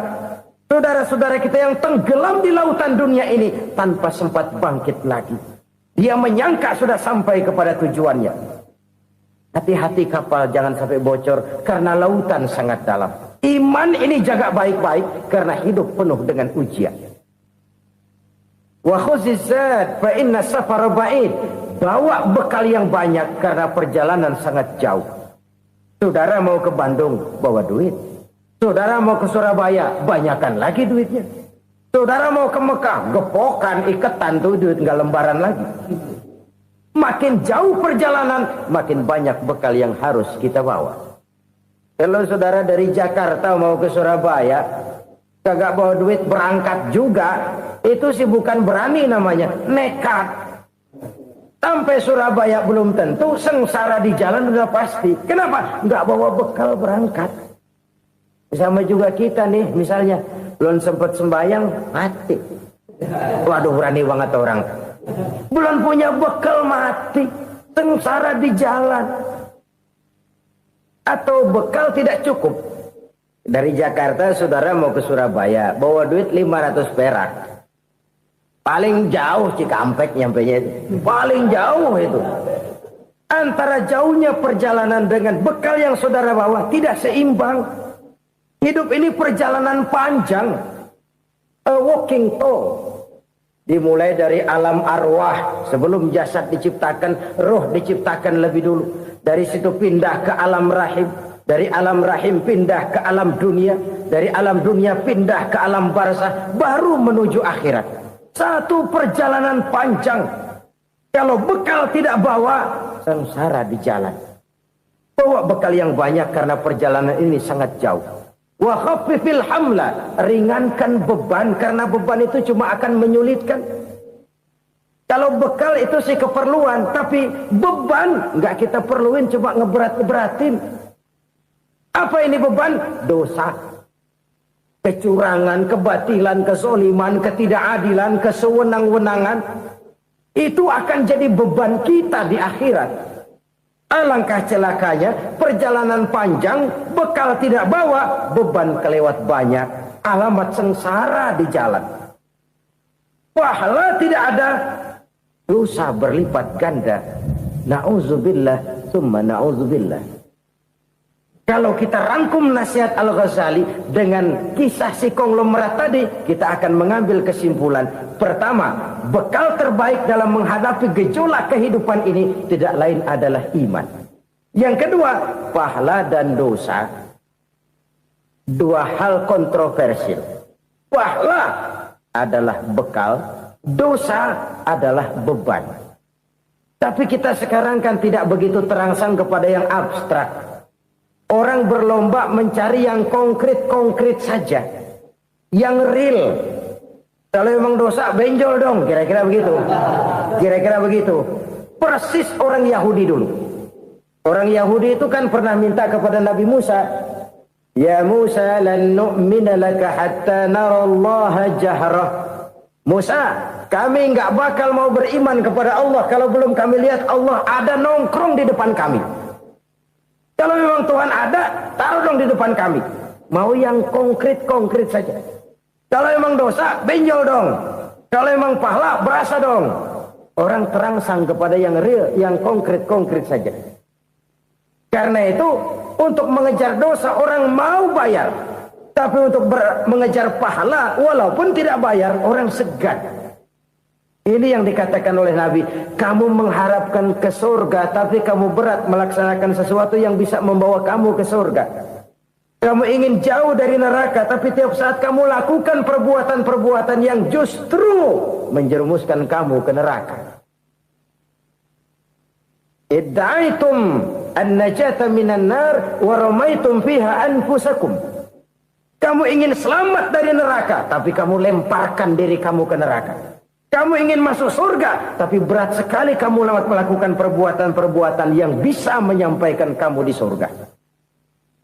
saudara-saudara kita yang tenggelam di lautan dunia ini tanpa sempat bangkit lagi. Dia menyangka sudah sampai kepada tujuannya. Hati-hati kapal jangan sampai bocor karena lautan sangat dalam. Iman ini jaga baik-baik karena hidup penuh dengan ujian. Wa khuzizat fa inna safara ba'id. Bawa bekal yang banyak karena perjalanan sangat jauh. Saudara mau ke Bandung, bawa duit. Saudara mau ke Surabaya, banyakan lagi duitnya. Saudara mau ke Mekah, gepokan, iketan tuh duit nggak lembaran lagi. Makin jauh perjalanan, makin banyak bekal yang harus kita bawa. Kalau saudara dari Jakarta mau ke Surabaya, kagak bawa duit berangkat juga, itu sih bukan berani namanya, nekat. Sampai Surabaya belum tentu, sengsara di jalan udah pasti. Kenapa? Nggak bawa bekal berangkat. Sama juga kita nih, misalnya belum sempat sembahyang, mati. Waduh, berani banget orang. Belum punya bekal, mati. Sengsara di jalan. Atau bekal tidak cukup. Dari Jakarta saudara mau ke Surabaya, bawa duit 500 perak. Paling jauh Cikampek nyampenya itu. Paling jauh itu. Antara jauhnya perjalanan dengan bekal yang saudara bawa tidak seimbang. Hidup ini perjalanan panjang. A walking tour. Dimulai dari alam arwah. Sebelum jasad diciptakan, roh diciptakan lebih dulu. Dari situ pindah ke alam rahim. Dari alam rahim pindah ke alam dunia. Dari alam dunia pindah ke alam barzah. Baru menuju akhirat. Satu perjalanan panjang. Kalau bekal tidak bawa, sengsara di jalan. Bawa bekal yang banyak karena perjalanan ini sangat jauh. Wa khaffifil hamla, ringankan beban karena beban itu cuma akan menyulitkan. Kalau bekal itu sih keperluan, tapi beban nggak kita perluin, coba ngeberat-beratin. Apa ini beban? Dosa, kecurangan, kebatilan, kezoliman, ketidakadilan, kesewenang-wenangan. Itu akan jadi beban kita di akhirat. Alangkah celakanya, perjalanan panjang, bekal tidak bawa, beban kelewat banyak, alamat sengsara di jalan. Pahala tidak ada, dosa berlipat ganda. Na'udzubillah, summa na'udzubillah. Kalau kita rangkum nasihat Al-Ghazali dengan kisah si konglomerat tadi, kita akan mengambil kesimpulan. Pertama, bekal terbaik dalam menghadapi gejolak kehidupan ini tidak lain adalah iman. Yang kedua, pahala dan dosa. Dua hal kontroversial. Pahala adalah bekal, dosa adalah beban. Tapi kita sekarang kan tidak begitu terangsang kepada yang abstrak. Orang berlomba mencari yang konkret-konkret saja. Yang real. Kalau memang dosa, benjol dong. Kira-kira begitu. Kira-kira begitu. Persis orang Yahudi dulu. Orang Yahudi itu kan pernah minta kepada Nabi Musa. Ya Musa, lan nu'mina laka hatta narallaha jahrah. Musa, kami nggak bakal mau beriman kepada Allah kalau belum kami lihat Allah ada nongkrong di depan kami. Kalau memang Tuhan ada, taruh dong di depan kami. Mau yang konkret-konkret saja. Kalau memang dosa, benjol dong. Kalau memang pahala, berasa dong. Orang terangsang kepada yang real, yang konkret-konkret saja. Karena itu, untuk mengejar dosa, orang mau bayar. Tapi untuk mengejar pahala, walaupun tidak bayar, orang segan. Ini yang dikatakan oleh Nabi, kamu mengharapkan ke surga, tapi kamu berat melaksanakan sesuatu yang bisa membawa kamu ke surga. Kamu ingin jauh dari neraka, tapi tiap saat kamu lakukan perbuatan-perbuatan yang justru menjerumuskan kamu ke neraka. Idda'aitum an-najata minan nar wa ramaitum fiha anfusakum. Kamu ingin selamat dari neraka, tapi kamu lemparkan diri kamu ke neraka. Kamu ingin masuk surga, tapi berat sekali kamu melakukan perbuatan-perbuatan yang bisa menyampaikan kamu di surga.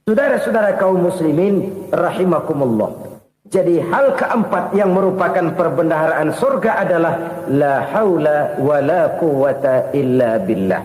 Saudara-saudara kaum muslimin rahimakumullah. Jadi hal keempat yang merupakan perbendaharaan surga adalah la haula wa la quwata illa billah.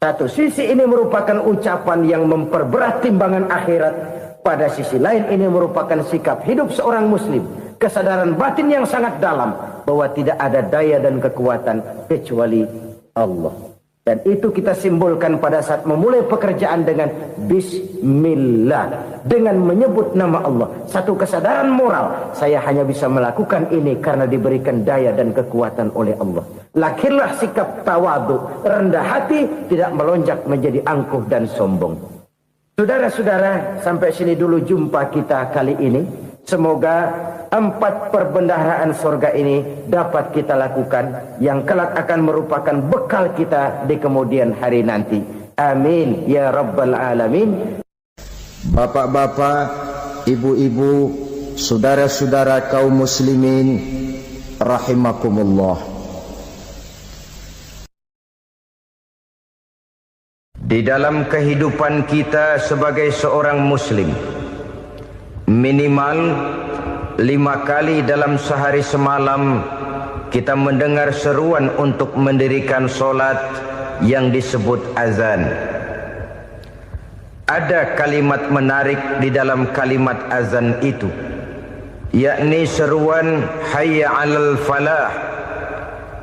Satu sisi ini merupakan ucapan yang memperberat timbangan akhirat. Pada sisi lain ini merupakan sikap hidup seorang muslim. Kesadaran batin yang sangat dalam bahwa tidak ada daya dan kekuatan kecuali Allah. Dan itu kita simbolkan pada saat memulai pekerjaan dengan bismillah, dengan menyebut nama Allah. Satu kesadaran moral, saya hanya bisa melakukan ini karena diberikan daya dan kekuatan oleh Allah. Lahirlah sikap tawadu, rendah hati, tidak melonjak menjadi angkuh dan sombong. Saudara-saudara, sampai sini dulu jumpa kita kali ini. Semoga 4 perbendaharaan surga ini dapat kita lakukan, yang kelak akan merupakan bekal kita di kemudian hari nanti. Amin ya rabbal alamin. Bapak-bapak, ibu-ibu, saudara-saudara kaum muslimin rahimakumullah. Di dalam kehidupan kita sebagai seorang muslim, minimal 5 kali dalam sehari semalam kita mendengar seruan untuk mendirikan solat yang disebut azan. Ada kalimat menarik di dalam kalimat azan itu, yakni seruan hayya 'alal falah,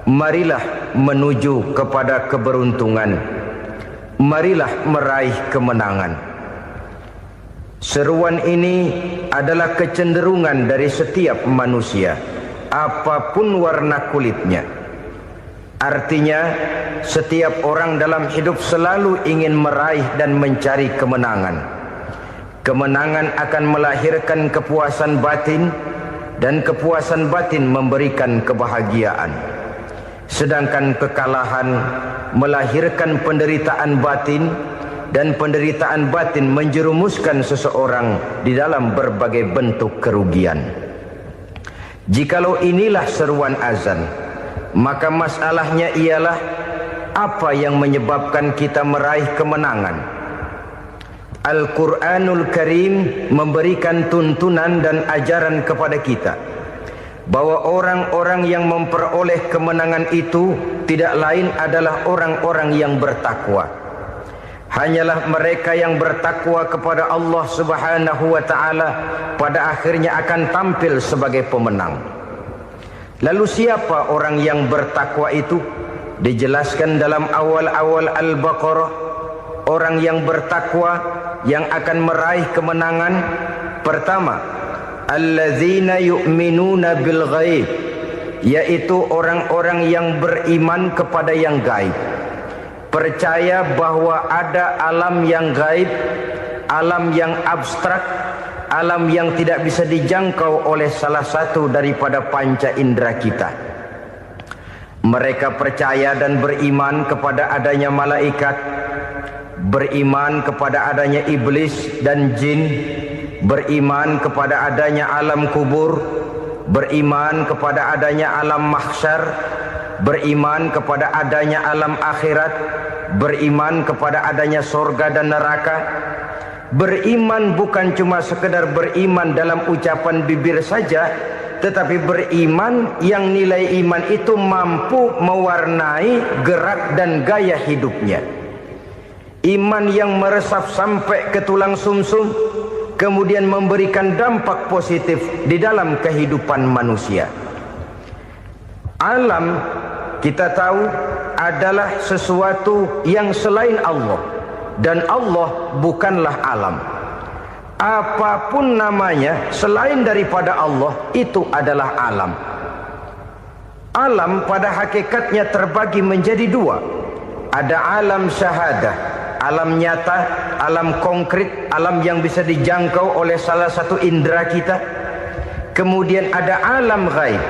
marilah menuju kepada keberuntungan, marilah meraih kemenangan. Seruan ini adalah kecenderungan dari setiap manusia, apapun warna kulitnya. Artinya, setiap orang dalam hidup selalu ingin meraih dan mencari kemenangan. Kemenangan akan melahirkan kepuasan batin, dan kepuasan batin memberikan kebahagiaan. Sedangkan kekalahan melahirkan penderitaan batin, dan penderitaan batin menjerumuskan seseorang di dalam berbagai bentuk kerugian. Jikalau inilah seruan azan, maka masalahnya ialah apa yang menyebabkan kita meraih kemenangan. Al-Quranul Karim memberikan tuntunan dan ajaran kepada kita bahwa orang-orang yang memperoleh kemenangan itu tidak lain adalah orang-orang yang bertakwa. Hanyalah mereka yang bertakwa kepada Allah Subhanahu wa ta'ala pada akhirnya akan tampil sebagai pemenang. Lalu siapa orang yang bertakwa itu? Dijelaskan dalam awal-awal Al-Baqarah, orang yang bertakwa yang akan meraih kemenangan. Pertama, allazina yu'minuna bil ghaib, yaitu orang-orang yang beriman kepada yang gaib. Percaya bahwa ada alam yang gaib, alam yang abstrak, alam yang tidak bisa dijangkau oleh salah satu daripada panca indera kita. Mereka percaya dan beriman kepada adanya malaikat, beriman kepada adanya iblis dan jin, beriman kepada adanya alam kubur, beriman kepada adanya alam mahsyar, beriman kepada adanya alam akhirat, beriman kepada adanya surga dan neraka. Beriman bukan cuma sekedar beriman dalam ucapan bibir saja, tetapi beriman yang nilai iman itu mampu mewarnai gerak dan gaya hidupnya. Iman yang meresap sampai ke tulang sumsum, kemudian memberikan dampak positif di dalam kehidupan manusia. Alam, kita tahu, adalah sesuatu yang selain Allah, dan Allah bukanlah alam. Apapun namanya selain daripada Allah, itu adalah alam. Alam pada hakikatnya terbagi menjadi 2. Ada alam syahadah, alam nyata, alam konkret, alam yang bisa dijangkau oleh salah satu indera kita. Kemudian ada alam ghaib,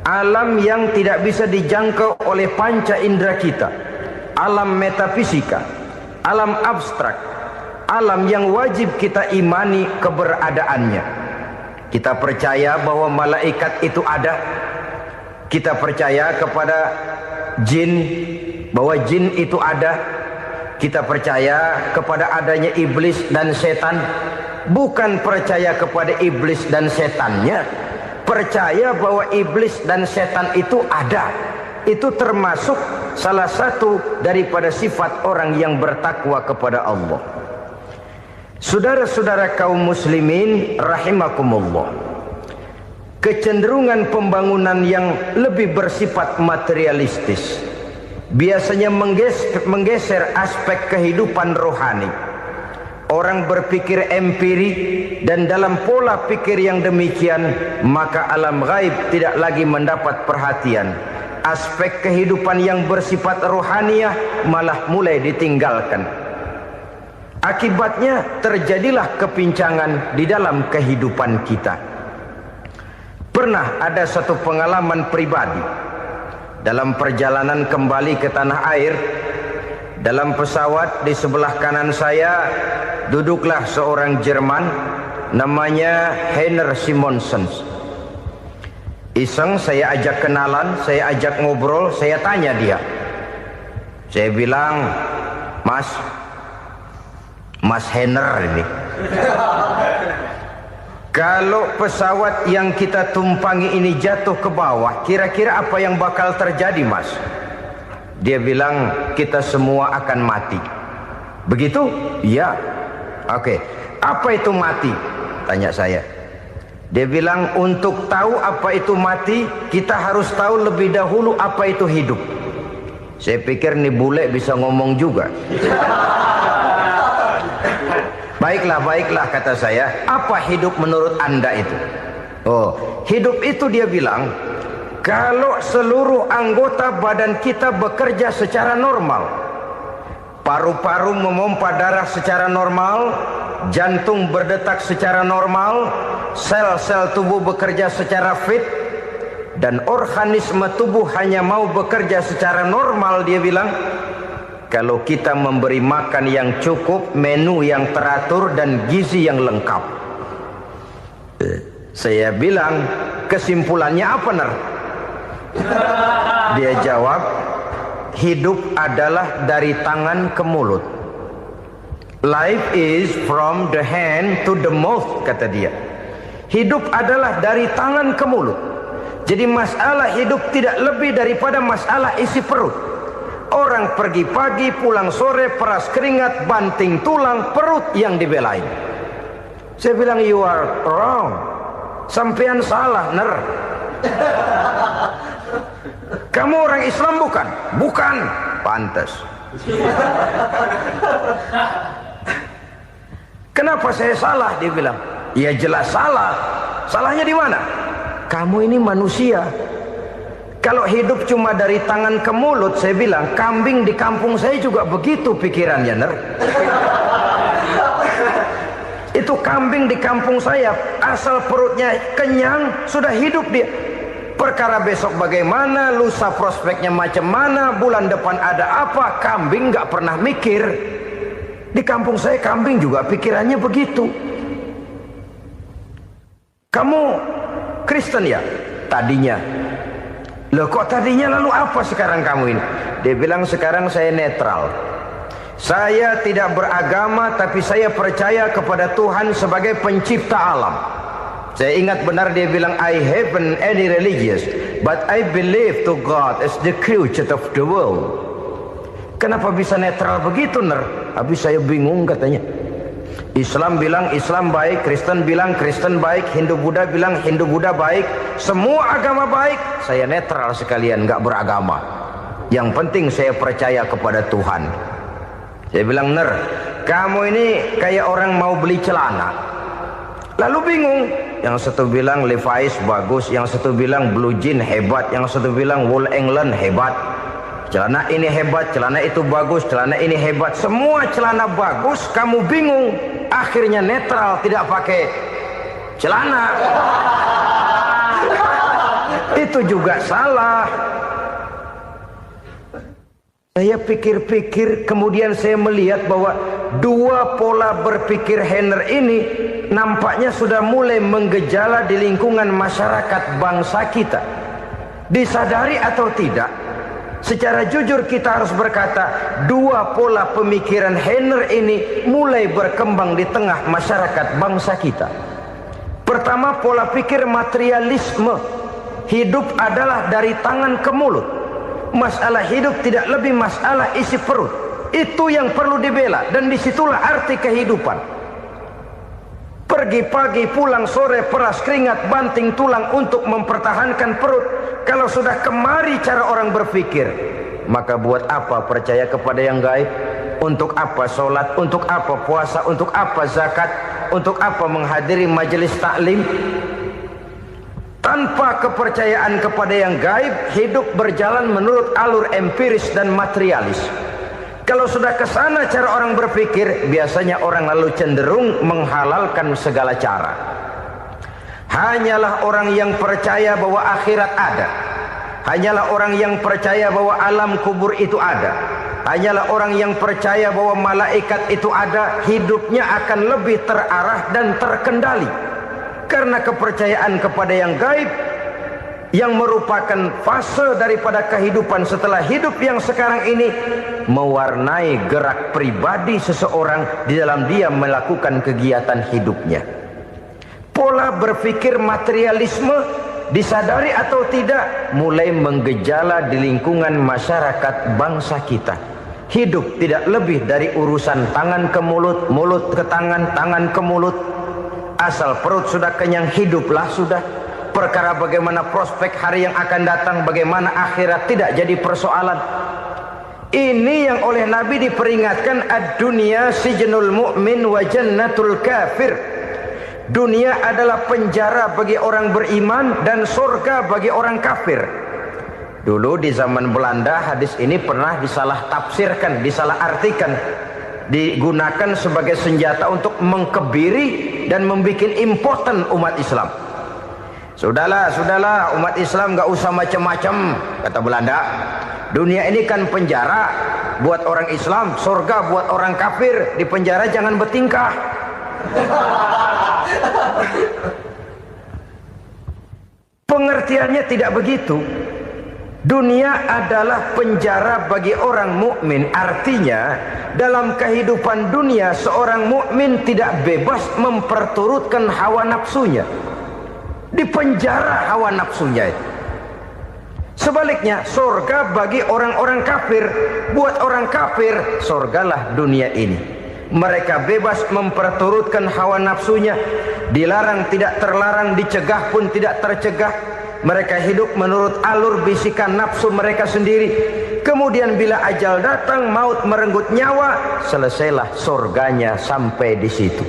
alam yang tidak bisa dijangkau oleh panca indera kita, alam metafisika, alam abstrak, alam yang wajib kita imani keberadaannya. Kita percaya bahwa malaikat itu ada, Kita percaya kepada jin, bahwa jin itu ada. Kita percaya kepada adanya iblis dan setan. Bukan percaya kepada iblis dan setannya, percaya bahwa iblis dan setan itu ada. Itu termasuk salah satu daripada sifat orang yang bertakwa kepada Allah. Saudara-saudara kaum muslimin rahimakumullah, kecenderungan pembangunan yang lebih bersifat materialistis biasanya menggeser aspek kehidupan rohani. Orang berpikir empiri, dan dalam pola pikir yang demikian maka alam gaib tidak lagi mendapat perhatian. Aspek kehidupan yang bersifat rohaniah malah mulai ditinggalkan. Akibatnya terjadilah kepincangan di dalam kehidupan kita. Pernah ada satu pengalaman pribadi dalam perjalanan kembali ke tanah air. Dalam pesawat di sebelah kanan saya duduklah seorang Jerman namanya Heiner Simonsen. Iseng saya ajak kenalan, saya ajak ngobrol, saya tanya dia. Saya bilang, Mas Heiner ini, kalau pesawat yang kita tumpangi ini jatuh ke bawah, kira-kira apa yang bakal terjadi, Mas? Dia bilang, kita semua akan mati. Begitu? Iya. Oke. Apa itu mati? Tanya saya. Dia bilang, untuk tahu apa itu mati, kita harus tahu lebih dahulu apa itu hidup. Saya pikir nih bule bisa ngomong juga. Baiklah kata saya. Apa hidup menurut Anda itu? Oh, hidup itu dia bilang, kalau seluruh anggota badan kita bekerja secara normal, paru-paru memompa darah secara normal, jantung berdetak secara normal, sel-sel tubuh bekerja secara fit, dan organisme tubuh hanya mau bekerja secara normal, dia bilang, kalau kita memberi makan yang cukup, menu yang teratur, dan gizi yang lengkap. Saya bilang, kesimpulannya apa, Ner? Dia jawab, hidup adalah dari tangan ke mulut. Life is from the hand to the mouth, kata dia. Hidup adalah dari tangan ke mulut. Jadi masalah hidup tidak lebih daripada masalah isi perut. Orang pergi pagi, pulang sore, peras keringat, banting tulang, perut yang dibelain. Saya bilang, you are wrong. Sampean salah, Ner. Kamu orang Islam bukan? Bukan. Pantas. Kenapa saya salah? Dia bilang, ya jelas salah. Salahnya di mana? Kamu ini manusia. Kalau hidup cuma dari tangan ke mulut, saya bilang, kambing di kampung saya juga begitu pikirannya, Ner. Itu kambing di kampung saya, asal perutnya kenyang, sudah hidup dia. Perkara besok bagaimana, lusa prospeknya macam mana, bulan depan ada apa, kambing nggak pernah mikir. Di kampung saya kambing juga pikirannya begitu. Kamu Kristen ya? Tadinya. Loh kok tadinya, lalu apa sekarang kamu ini? Dia bilang, sekarang saya netral. Saya tidak beragama, tapi saya percaya kepada Tuhan sebagai pencipta alam. Saya ingat benar dia bilang, I haven't any religious, but I believe to God as the creator of the world. Kenapa bisa netral begitu, Ner? Habis saya bingung katanya. Islam bilang Islam baik, Kristen bilang Kristen baik, Hindu Buddha bilang Hindu Buddha baik, semua agama baik. Saya netral sekalian, nggak beragama. Yang penting saya percaya kepada Tuhan. Saya bilang, Ner, kamu ini kayak orang mau beli celana. Lalu bingung. Yang satu bilang Levi's bagus, yang satu bilang Blue Jean hebat, yang satu bilang Wool England hebat. Celana ini hebat, celana itu bagus, celana ini hebat. Semua celana bagus, kamu bingung. Akhirnya netral, tidak pakai celana. Itu juga salah. Saya pikir-pikir, kemudian saya melihat bahwa dua pola berpikir Heiner ini nampaknya sudah mulai menggejala di lingkungan masyarakat bangsa kita. Disadari atau tidak, secara jujur kita harus berkata, dua pola pemikiran Heiner ini mulai berkembang di tengah masyarakat bangsa kita. Pertama, pola pikir materialisme. Hidup adalah dari tangan ke mulut. Masalah hidup tidak lebih masalah isi perut. Itu yang perlu dibela, dan disitulah arti kehidupan. Pergi pagi, pulang sore, peras keringat, banting tulang untuk mempertahankan perut. Kalau sudah kemari cara orang berpikir, maka buat apa percaya kepada yang gaib? Untuk apa sholat? Untuk apa puasa? Untuk apa zakat? Untuk apa menghadiri majelis taklim? Tanpa kepercayaan kepada yang gaib, hidup berjalan menurut alur empiris dan materialis. Kalau sudah ke sana cara orang berpikir, biasanya orang lalu cenderung menghalalkan segala cara. Hanyalah orang yang percaya bahwa akhirat ada. Hanyalah orang yang percaya bahwa alam kubur itu ada. Hanyalah orang yang percaya bahwa malaikat itu ada, hidupnya akan lebih terarah dan terkendali. Karena kepercayaan kepada yang gaib, yang merupakan fase daripada kehidupan setelah hidup yang sekarang ini, mewarnai gerak pribadi seseorang di dalam dia melakukan kegiatan hidupnya. Pola berpikir materialisme, disadari atau tidak, mulai menggejala di lingkungan masyarakat bangsa kita. Hidup tidak lebih dari urusan tangan ke mulut, mulut ke tangan, tangan ke mulut. Asal perut sudah kenyang, hiduplah sudah. Perkara bagaimana prospek hari yang akan datang, bagaimana akhirat, tidak jadi persoalan. Ini yang oleh Nabi diperingatkan, ad-dunya sijnul mu'min wa jannatul kafir. Dunia adalah penjara bagi orang beriman dan surga bagi orang kafir. Dulu di zaman Belanda hadis ini pernah disalah tafsirkan, disalah artikan, digunakan sebagai senjata untuk mengkebiri dan membuat impoten umat Islam. Sudahlah umat Islam gak usah macam-macam, kata Belanda. Dunia ini kan penjara buat orang Islam, surga buat orang kafir. Di penjara jangan bertingkah. Pengertiannya tidak begitu. Dunia adalah penjara bagi orang mukmin. Artinya dalam kehidupan dunia seorang mukmin tidak bebas memperturutkan hawa nafsunya. Di penjara hawa nafsunya itu. Sebaliknya, surga bagi orang-orang kafir. Buat orang kafir, surgalah dunia ini. Mereka bebas memperturutkan hawa nafsunya. Dilarang tidak terlarang, dicegah pun tidak tercegah. Mereka hidup menurut alur bisikan nafsu mereka sendiri. Kemudian bila ajal datang, maut merenggut nyawa, selesailah surganya sampai di situ.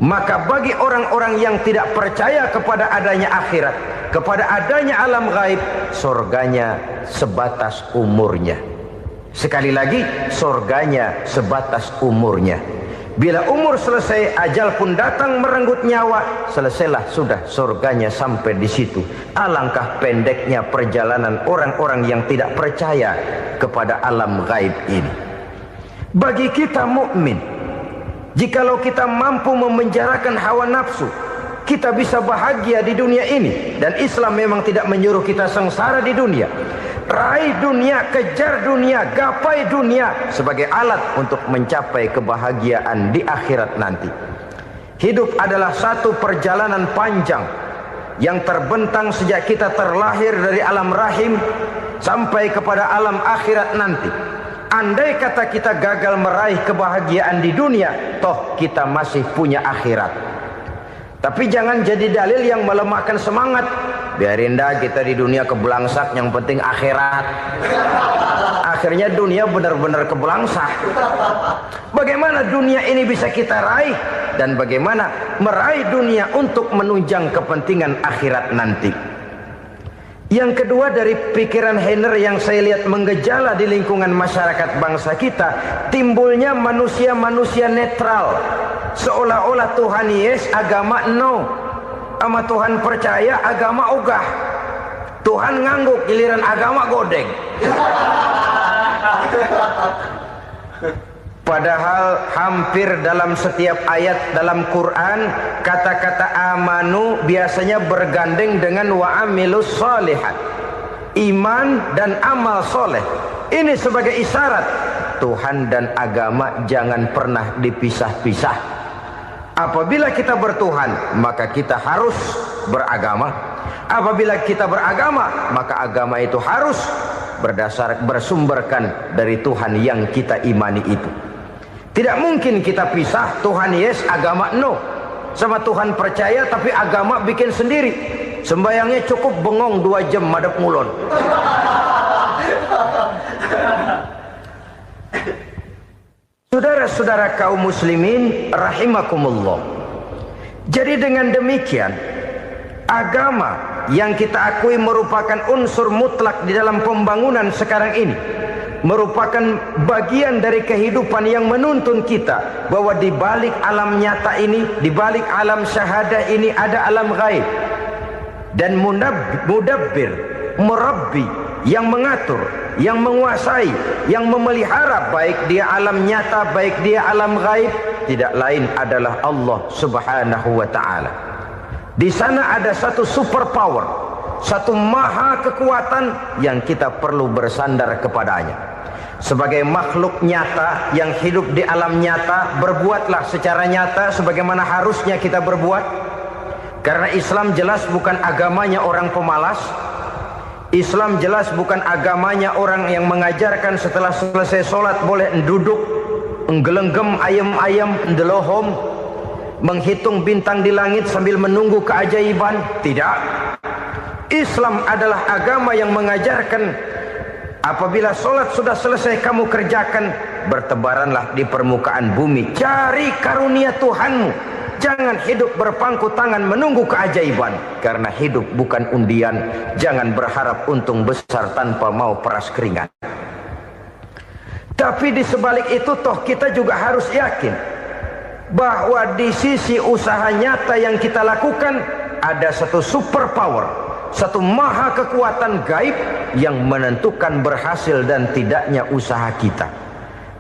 Maka bagi orang-orang yang tidak percaya kepada adanya akhirat, kepada adanya alam gaib, surganya sebatas umurnya. Sekali lagi, surganya sebatas umurnya. Bila umur selesai, ajal pun datang merenggut nyawa, selesailah sudah surganya sampai di situ. Alangkah pendeknya perjalanan orang-orang yang tidak percaya kepada alam gaib ini. Bagi kita mukmin, jikalau kita mampu memenjarakan hawa nafsu, kita bisa bahagia di dunia ini. Dan Islam memang tidak menyuruh kita sengsara di dunia. Raih dunia, kejar dunia, gapai dunia sebagai alat untuk mencapai kebahagiaan di akhirat nanti. Hidup adalah satu perjalanan panjang yang terbentang sejak kita terlahir dari alam rahim sampai kepada alam akhirat nanti. Andai kata kita gagal meraih kebahagiaan di dunia, toh kita masih punya akhirat. Tapi jangan jadi dalil yang melemahkan semangat. Biarin dah kita di dunia kebelangsak, yang penting akhirat. Akhirnya dunia benar-benar kebelangsak. Bagaimana dunia ini bisa kita raih, dan bagaimana meraih dunia untuk menunjang kepentingan akhirat nanti. Yang kedua dari pikiran Heiner yang saya lihat menggejala di lingkungan masyarakat bangsa kita, timbulnya manusia-manusia netral. Seolah-olah Tuhan yes, agama no. Sama Tuhan percaya, agama ogah. Tuhan ngangguk, giliran agama godeng. Padahal hampir dalam setiap ayat dalam Quran, kata-kata amanu biasanya bergandeng dengan wa amilus shalihat. iman dan amal soleh. Ini sebagai isyarat Tuhan dan agama jangan pernah dipisah-pisah. Apabila kita bertuhan, maka kita harus beragama. Apabila kita beragama, maka agama itu harus bersumberkan dari Tuhan yang kita imani itu. Tidak mungkin kita pisah, Tuhan yes, agama no. Sama Tuhan percaya tapi agama bikin sendiri. Sembayangnya cukup bengong 2 jam madep ngulon. Saudara-saudara kaum muslimin rahimakumullah. Jadi dengan demikian, agama yang kita akui merupakan unsur mutlak di dalam pembangunan sekarang ini, merupakan bagian dari kehidupan yang menuntun kita bahwa di balik alam nyata ini, di balik alam syahadah ini ada alam gaib. Dan mudabbir, murabbi, yang mengatur, yang menguasai, yang memelihara baik dia alam nyata, baik dia alam gaib, tidak lain adalah Allah Subhanahu wa ta'ala. Di sana ada satu super power, satu maha kekuatan yang kita perlu bersandar kepadanya. Sebagai makhluk nyata yang hidup di alam nyata, berbuatlah secara nyata sebagaimana harusnya kita berbuat. Karena Islam jelas bukan agamanya orang pemalas. Islam jelas bukan agamanya orang yang mengajarkan setelah selesai sholat boleh duduk, nggelenggem ayam-ayam, ndelohom, menghitung bintang di langit sambil menunggu keajaiban. Tidak. Islam adalah agama yang mengajarkan apabila sholat sudah selesai kamu kerjakan, bertebaranlah di permukaan bumi, cari karunia Tuhanmu. Jangan hidup berpangku tangan menunggu keajaiban. Karena hidup bukan undian. Jangan berharap untung besar tanpa mau peras keringat. Tapi di sebalik itu toh kita juga harus yakin bahwa di sisi usaha nyata yang kita lakukan ada satu super power, satu maha kekuatan gaib yang menentukan berhasil dan tidaknya usaha kita.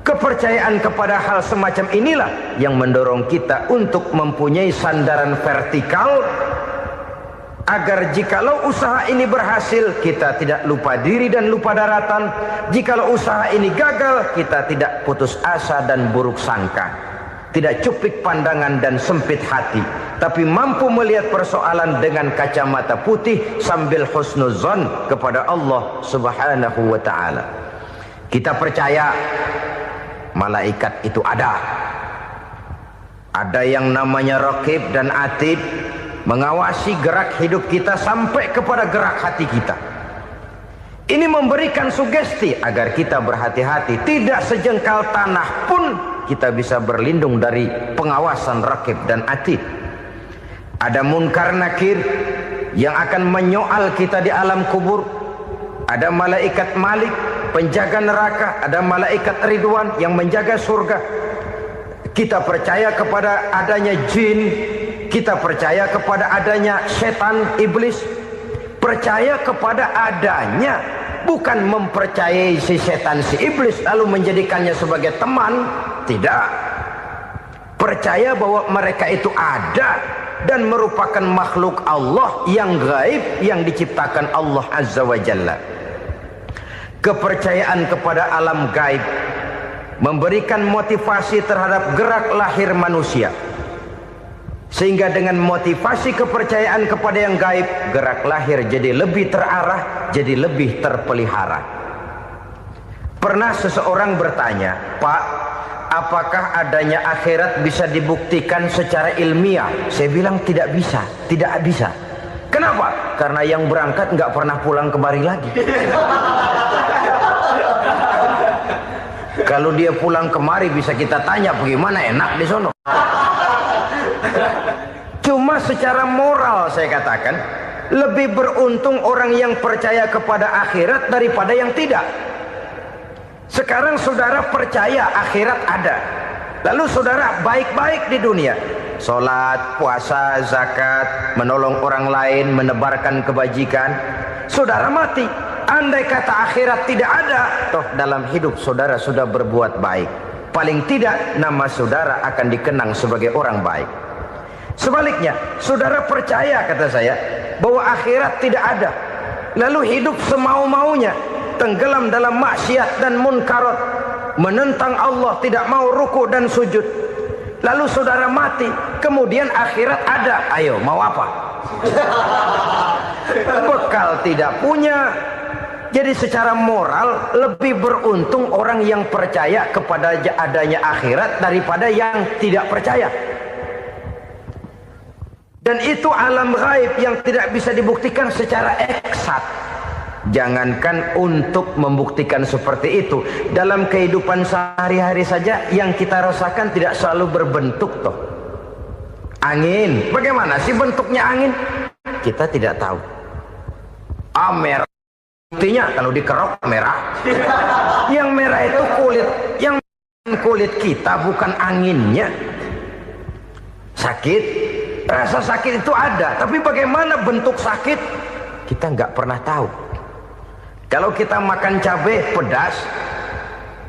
Kepercayaan kepada hal semacam inilah yang mendorong kita untuk mempunyai sandaran vertikal, agar jikalau usaha ini berhasil kita tidak lupa diri dan lupa daratan. Jikalau usaha ini gagal kita tidak putus asa dan buruk sangka, tidak cupik pandangan dan sempit hati, tapi mampu melihat persoalan dengan kacamata putih sambil husnuzon kepada Allah Subhanahu wa ta'ala. Kita percaya malaikat itu ada. Ada yang namanya raqib dan atid, mengawasi gerak hidup kita sampai kepada gerak hati kita. Ini memberikan sugesti agar kita berhati-hati. Tidak sejengkal tanah pun kita bisa berlindung dari pengawasan raqib dan atid. Ada munkar nakir yang akan menyoal kita di alam kubur. Ada malaikat Malik, penjaga neraka. Ada malaikat Ridwan yang menjaga surga. Kita percaya kepada adanya jin. Kita percaya kepada adanya setan, iblis. Percaya kepada adanya, bukan mempercayai si setan, si iblis lalu menjadikannya sebagai teman. Tidak. Percaya bahwa mereka itu ada dan merupakan makhluk Allah yang gaib yang diciptakan Allah Azza wa Jalla. Kepercayaan kepada alam gaib memberikan motivasi terhadap gerak lahir manusia, sehingga dengan motivasi kepercayaan kepada yang gaib, gerak lahir jadi lebih terarah, jadi lebih terpelihara. Pernah seseorang bertanya, "Pak, apakah adanya akhirat bisa dibuktikan secara ilmiah?" Saya bilang tidak bisa, tidak bisa. Kenapa? Karena yang berangkat nggak pernah pulang kemari lagi. Kalau dia pulang kemari bisa kita tanya bagaimana enak di sono. Cuma secara moral saya katakan, lebih beruntung orang yang percaya kepada akhirat daripada yang tidak. Sekarang saudara percaya akhirat ada, lalu saudara baik-baik di dunia, sholat, puasa, zakat, menolong orang lain, menebarkan kebajikan. Saudara mati, andai kata akhirat tidak ada, toh dalam hidup saudara sudah berbuat baik. Paling tidak nama saudara akan dikenang sebagai orang baik. Sebaliknya, saudara percaya, kata saya, bahwa akhirat tidak ada, lalu hidup semau-maunya, tenggelam dalam maksiat dan munkarat, menentang Allah, tidak mau ruku dan sujud, lalu saudara mati, kemudian akhirat ada, ayo mau apa? Bekal tidak punya. Jadi secara moral lebih beruntung orang yang percaya kepada adanya akhirat daripada yang tidak percaya. Dan itu alam gaib yang tidak bisa dibuktikan secara eksat. Jangankan untuk membuktikan seperti itu, dalam kehidupan sehari-hari saja yang kita rasakan tidak selalu berbentuk toh. Angin, bagaimana sih bentuknya angin? Kita tidak tahu. Merah, buktinya kalau dikerok merah. Yang merah itu kulit, yang kulit kita bukan anginnya. Sakit, rasa sakit itu ada, tapi bagaimana bentuk sakit kita nggak pernah tahu. Kalau kita makan cabai pedas,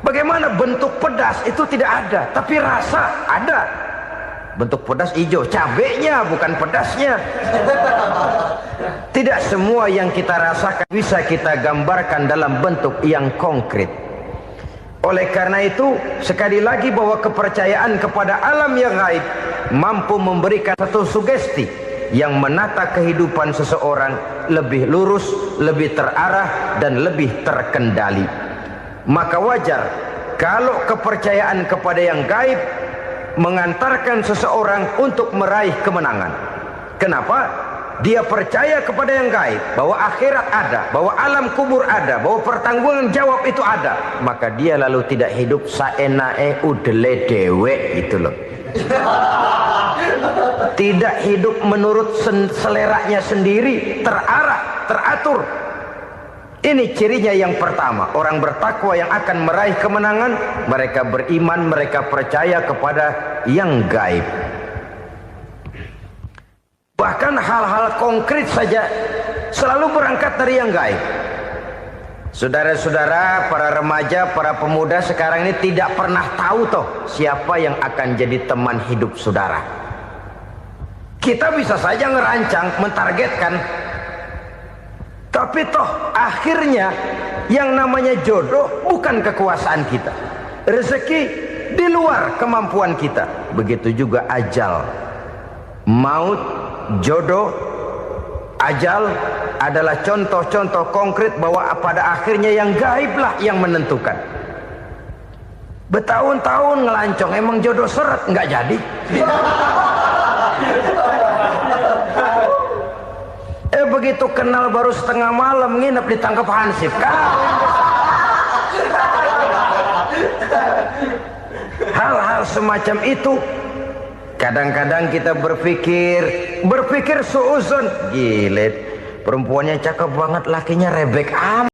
bagaimana bentuk pedas itu tidak ada, tapi rasa ada. Bentuk pedas hijau, cabainya bukan pedasnya. Tidak semua yang kita rasakan bisa kita gambarkan dalam bentuk yang konkret. Oleh karena itu, sekali lagi bahwa kepercayaan kepada alam yang gaib mampu memberikan satu sugesti yang menata kehidupan seseorang lebih lurus, lebih terarah, dan lebih terkendali. Maka wajar kalau kepercayaan kepada yang gaib mengantarkan seseorang untuk meraih kemenangan. Kenapa? Dia percaya kepada yang gaib, bahwa akhirat ada, bahwa alam kubur ada, bahwa pertanggungan jawab itu ada. Maka dia lalu tidak hidup saenae udele dewe gitu loh. Tidak hidup menurut seleranya sendiri, terarah, teratur. Ini cirinya yang pertama. Orang bertakwa yang akan meraih kemenangan, mereka beriman, mereka percaya kepada yang gaib. Bahkan hal-hal konkret saja selalu berangkat dari yang gaib. Saudara-saudara, para remaja, para pemuda sekarang ini tidak pernah tahu toh siapa yang akan jadi teman hidup saudara. Kita bisa saja ngerancang, mentargetkan, tapi toh akhirnya yang namanya jodoh bukan kekuasaan kita. Rezeki di luar kemampuan kita. Begitu juga ajal. Maut, jodoh, ajal adalah contoh-contoh konkret bahwa pada akhirnya yang gaiblah yang menentukan. Bertahun-tahun ngelancong, emang jodoh seret, nggak jadi. Begitu kenal baru setengah malam nginep ditangkap hansip kan. Hal-hal semacam itu kadang-kadang kita berpikir suuzon, gile, perempuannya cakep banget, lakinya rebek amat.